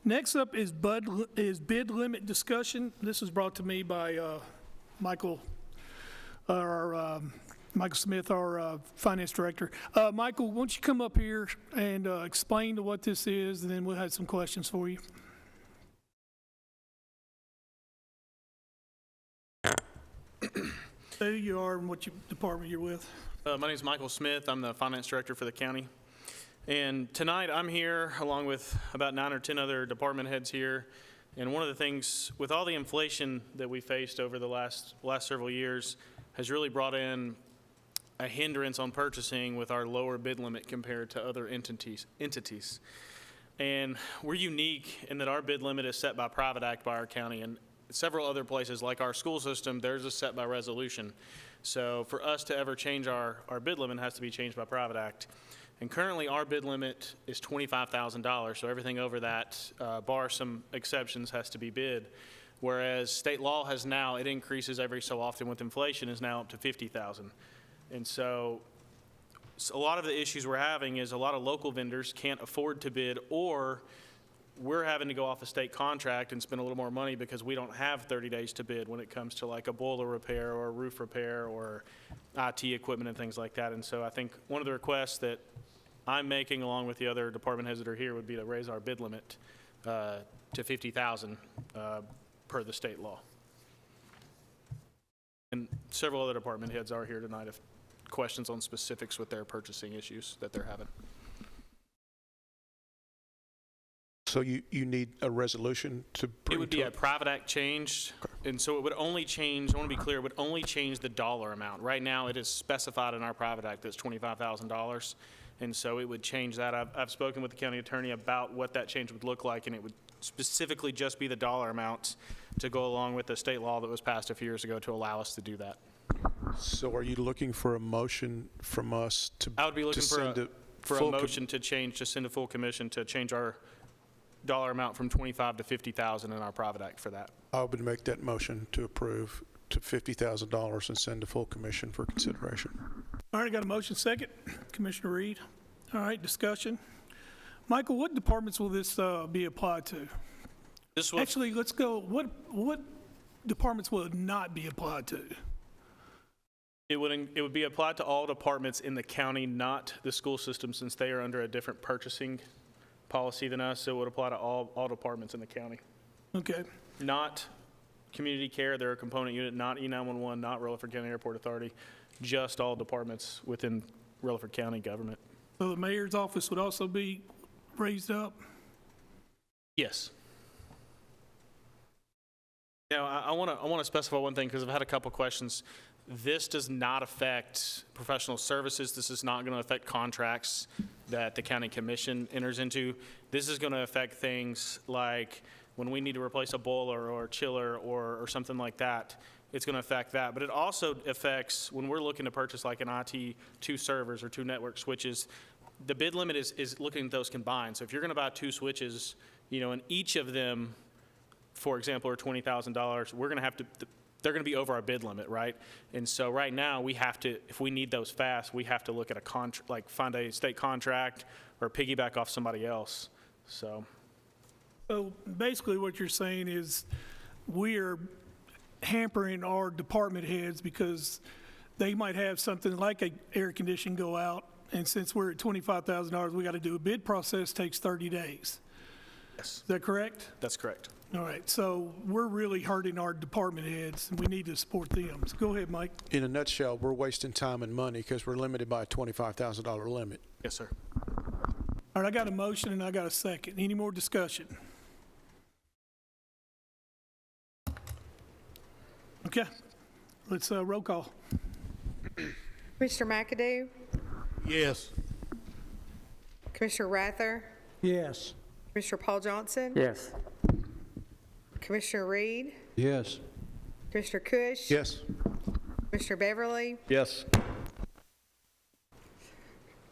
Next up is bid limit discussion. This was brought to me by Michael Smith, our finance director. Michael, why don't you come up here and explain to what this is, and then we'll have some questions for you. Who you are and what department you're with. My name is Michael Smith. I'm the finance director for the county. And tonight I'm here along with about 9 or 10 other department heads here. And one of the things, with all the inflation that we faced over the last several years, has really brought in a hindrance on purchasing with our lower bid limit compared to other entities. And we're unique in that our bid limit is set by private act by our county, and several other places like our school system, theirs is set by resolution. So for us to ever change our bid limit, it has to be changed by private act. And currently, our bid limit is $25,000, so everything over that, bar some exceptions, has to be bid. Whereas state law has now, it increases every so often with inflation, is now up to $50,000. And so a lot of the issues we're having is a lot of local vendors can't afford to bid, or we're having to go off a state contract and spend a little more money because we don't have 30 days to bid when it comes to like a boiler repair or a roof repair or IT equipment and things like that. And so I think one of the requests that I'm making, along with the other department heads that are here, would be to raise our bid limit to $50,000 per the state law. And several other department heads are here tonight if questions on specifics with their purchasing issues that they're having. So you need a resolution to bring it would be a private act change, and so it would only change, I want to be clear, it would only change the dollar amount. Right now, it is specified in our private act that's $25,000, and so it would change that. I've spoken with the county attorney about what that change would look like, and it would specifically just be the dollar amount to go along with the state law that was passed a few years ago to allow us to do that. So are you looking for a motion from us to I would be looking for a motion to send a full commission to change our dollar amount from $25,000 to $50,000 in our private act for that. I would make that motion to approve to $50,000 and send to full commission for consideration. All right, got a motion second. Commissioner Reed. All right, discussion. Michael, what departments will this be applied to? Actually, let's go. What departments will it not be applied to? It would be applied to all departments in the county, not the school system, since they are under a different purchasing policy than us. So it would apply to all departments in the county. Okay. Not community care, they're a component unit, not E911, not Rutherford County Airport Authority, just all departments within Rutherford County government. So the mayor's office would also be raised up? Yes. Now, I want to specify one thing because I've had a couple questions. This does not affect professional services. This is not going to affect contracts that the county commission enters into. This is going to affect things like when we need to replace a boiler or a chiller or something like that. It's going to affect that. But it also affects when we're looking to purchase like an IT, 2 servers or 2 network switches. The bid limit is looking at those combined. So if you're going to buy 2 switches, and each of them for example, are $20,000, we're going to have to, they're going to be over our bid limit, right? And so right now, we have to, if we need those fast, we have to look at a contract, like find a state contract or piggyback off somebody else, so. So basically what you're saying is we're hampering our department heads because they might have something like a air condition go out, and since we're at $25,000, we got to do a bid process, takes 30 days. Yes. Is that correct? That's correct. All right, so we're really hurting our department heads, and we need to support them. So go ahead, Mike. In a nutshell, we're wasting time and money because we're limited by a $25,000 limit. Yes, sir. All right, I got a motion and I got a second. Any more discussion? Okay, let's roll call. Commissioner McAdoo? Yes. Commissioner Rather? Yes. Commissioner Paul Johnson? Yes. Commissioner Reed? Yes. Commissioner Cush? Yes. Commissioner Beverly? Yes.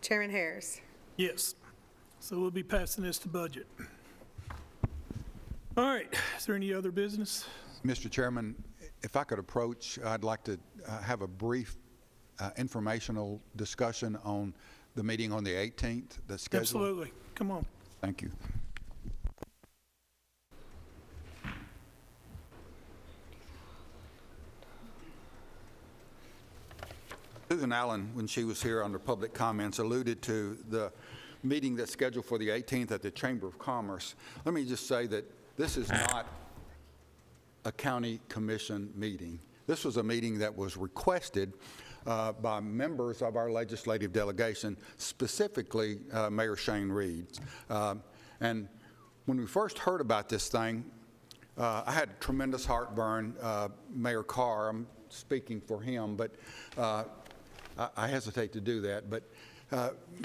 Chairman Harris? Yes. So we'll be passing this to budget. All right, is there any other business? Mr. Chairman, if I could approach, I'd like to have a brief informational discussion on the meeting on the 18th, the schedule. Absolutely. Come on. Thank you. Susan Allen, when she was here under public comments, alluded to the meeting that's scheduled for the 18th at the Chamber of Commerce. Let me just say that this is not a county commission meeting. This was a meeting that was requested by members of our legislative delegation, specifically Mayor Shane Reed. And when we first heard about this thing, I had tremendous heartburn. Mayor Carr, I'm speaking for him, but I hesitate to do that. But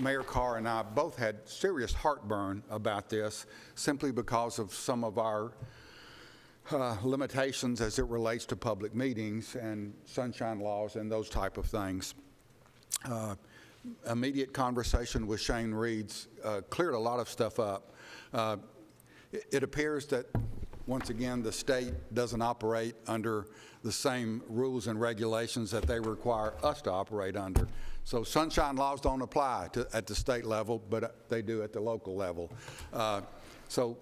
Mayor Carr and I both had serious heartburn about this simply because of some of our limitations as it relates to public meetings and sunshine laws and those type of things. Immediate conversation with Shane Reed's cleared a lot of stuff up. It appears that, once again, the state doesn't operate under the same rules and regulations that they require us to operate under. So sunshine laws don't apply at the state level, but they do at the local level. So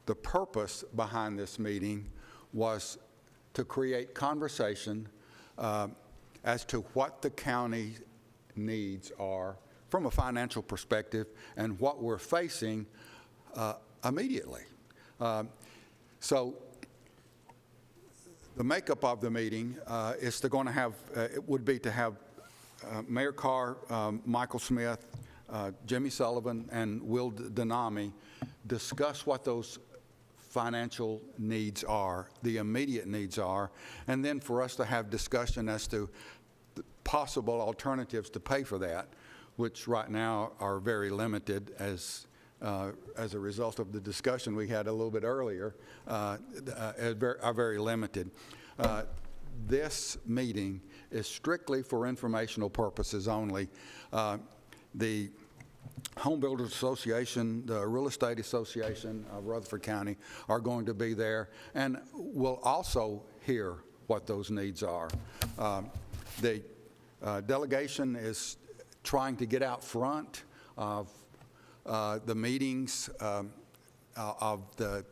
the purpose behind this meeting was to create conversation as to what the county needs are from a financial perspective and what we're facing immediately. So the makeup of the meeting is going to have, it would be to have Mayor Carr, Michael Smith, Jimmy Sullivan, and Will Denami discuss what those financial needs are, the immediate needs are, and then for us to have discussion as to possible alternatives to pay for that, which right now are very limited as a result of the discussion we had a little bit earlier, are very limited. This meeting is strictly for informational purposes only. The Home Builders Association, the Real Estate Association of Rutherford County are going to be there and will also hear what those needs are. The delegation is trying to get out front of the meetings of the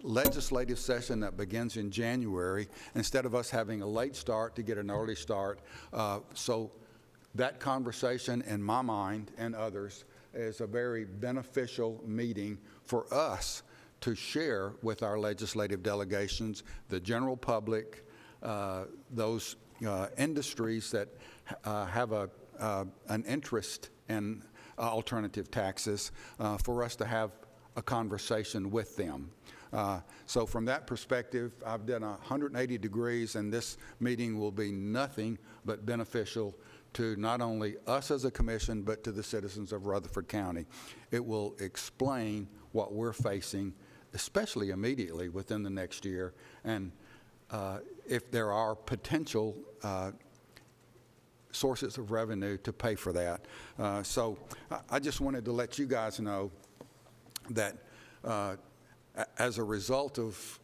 legislative session that begins in January, instead of us having a late start to get an early start. So that conversation, in my mind and others, is a very beneficial meeting for us to share with our legislative delegations, the general public, those industries that have an interest in alternative taxes, for us to have a conversation with them. So from that perspective, I've done 180 degrees, and this meeting will be nothing but beneficial to not only us as a commission, but to the citizens of Rutherford County. It will explain what we're facing, especially immediately within the next year, and if there are potential sources of revenue to pay for that. So I just wanted to let you guys know that as a result of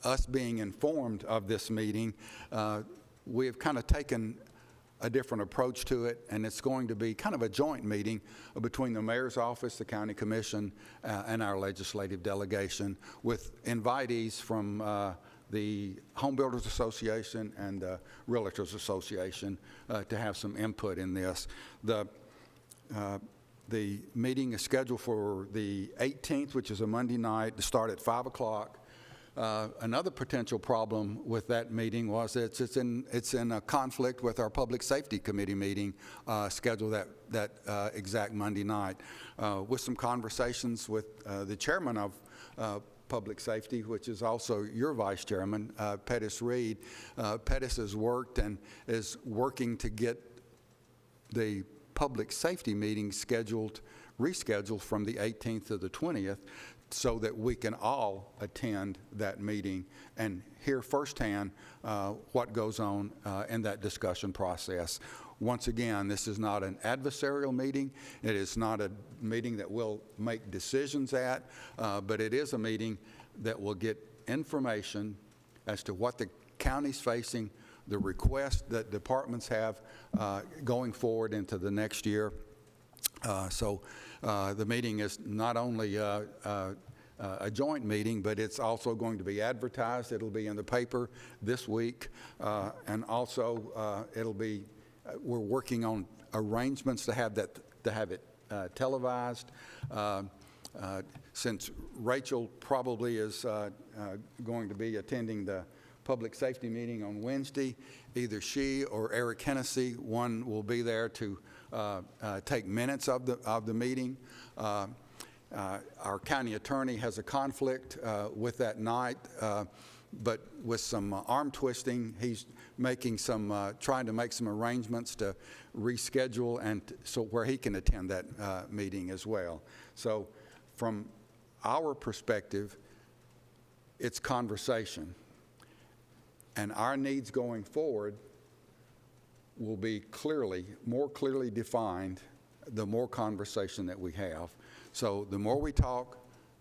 us being informed of this meeting, we have kind of taken a different approach to it, and it's going to be kind of a joint meeting between the mayor's office, the county commission, and our legislative delegation, with invitees from the Home Builders Association and the Realtors Association to have some input in this. The meeting is scheduled for the 18th, which is a Monday night, to start at 5 o'clock. Another potential problem with that meeting was it's in a conflict with our Public Safety Committee meeting scheduled that exact Monday night. With some conversations with the chairman of Public Safety, which is also your vice chairman, Pettis Reed. Pettis has worked and is working to get the public safety meeting rescheduled from the 18th to the 20th, so that we can all attend that meeting and hear firsthand what goes on in that discussion process. Once again, this is not an adversarial meeting. It is not a meeting that we'll make decisions at, but it is a meeting that will get information as to what the county's facing, the requests that departments have going forward into the next year. So the meeting is not only a joint meeting, but it's also going to be advertised. It'll be in the paper this week, and also we're working on arrangements to have it televised. Since Rachel probably is going to be attending the public safety meeting on Wednesday, either she or Eric Hennessy, one will be there to take minutes of the meeting. Our county attorney has a conflict with that night, but with some arm twisting, he's trying to make some arrangements to reschedule and so where he can attend that meeting as well. So from our perspective, it's conversation. And our needs going forward will be more clearly defined the more conversation that we have. So the more we talk,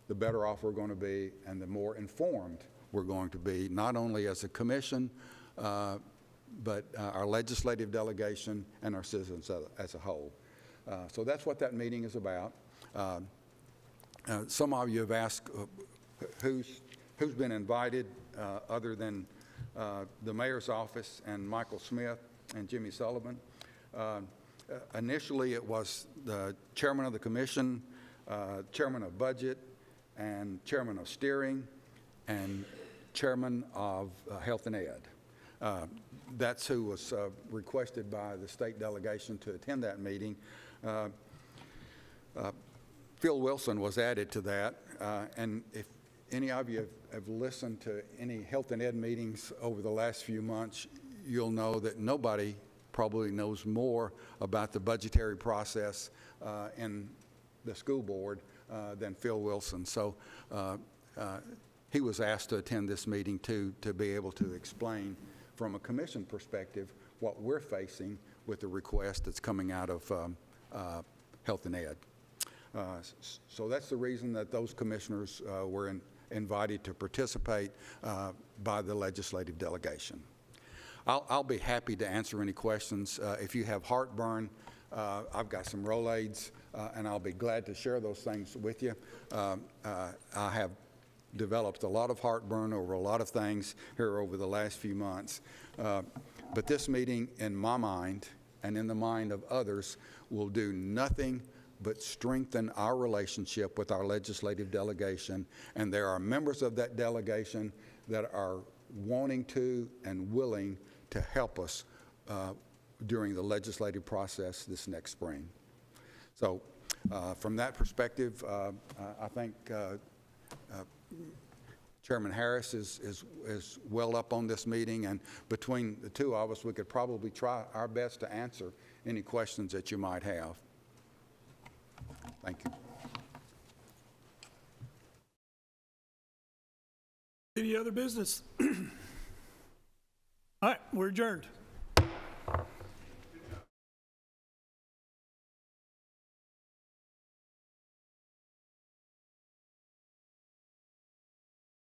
the better off we're going to be, and the more informed we're going to be, not only as a commission, but our legislative delegation and our citizens as a whole. So that's what that meeting is about. Some of you have asked who's been invited other than the mayor's office and Michael Smith and Jimmy Sullivan. Initially, it was the chairman of the commission, chairman of budget, and chairman of steering, and chairman of health and ed. That's who was requested by the state delegation to attend that meeting. Phil Wilson was added to that, and if any of you have listened to any health and ed meetings over the last few months, you'll know that nobody probably knows more about the budgetary process in the school board than Phil Wilson. So he was asked to attend this meeting to be able to explain from a commission perspective what we're facing with the request that's coming out of health and ed. So that's the reason that those commissioners were invited to participate by the legislative delegation. I'll be happy to answer any questions. If you have heartburn, I've got some Rolaids, and I'll be glad to share those things with you. I have developed a lot of heartburn over a lot of things here over the last few months. But this meeting, in my mind, and in the mind of others, will do nothing but strengthen our relationship with our legislative delegation. And there are members of that delegation that are wanting to and willing to help us during the legislative process this next spring. So from that perspective, I think Chairman Harris is well up on this meeting, and between the two of us, we could probably try our best to answer any questions that you might have. Thank you. Any other business? All right, we're adjourned.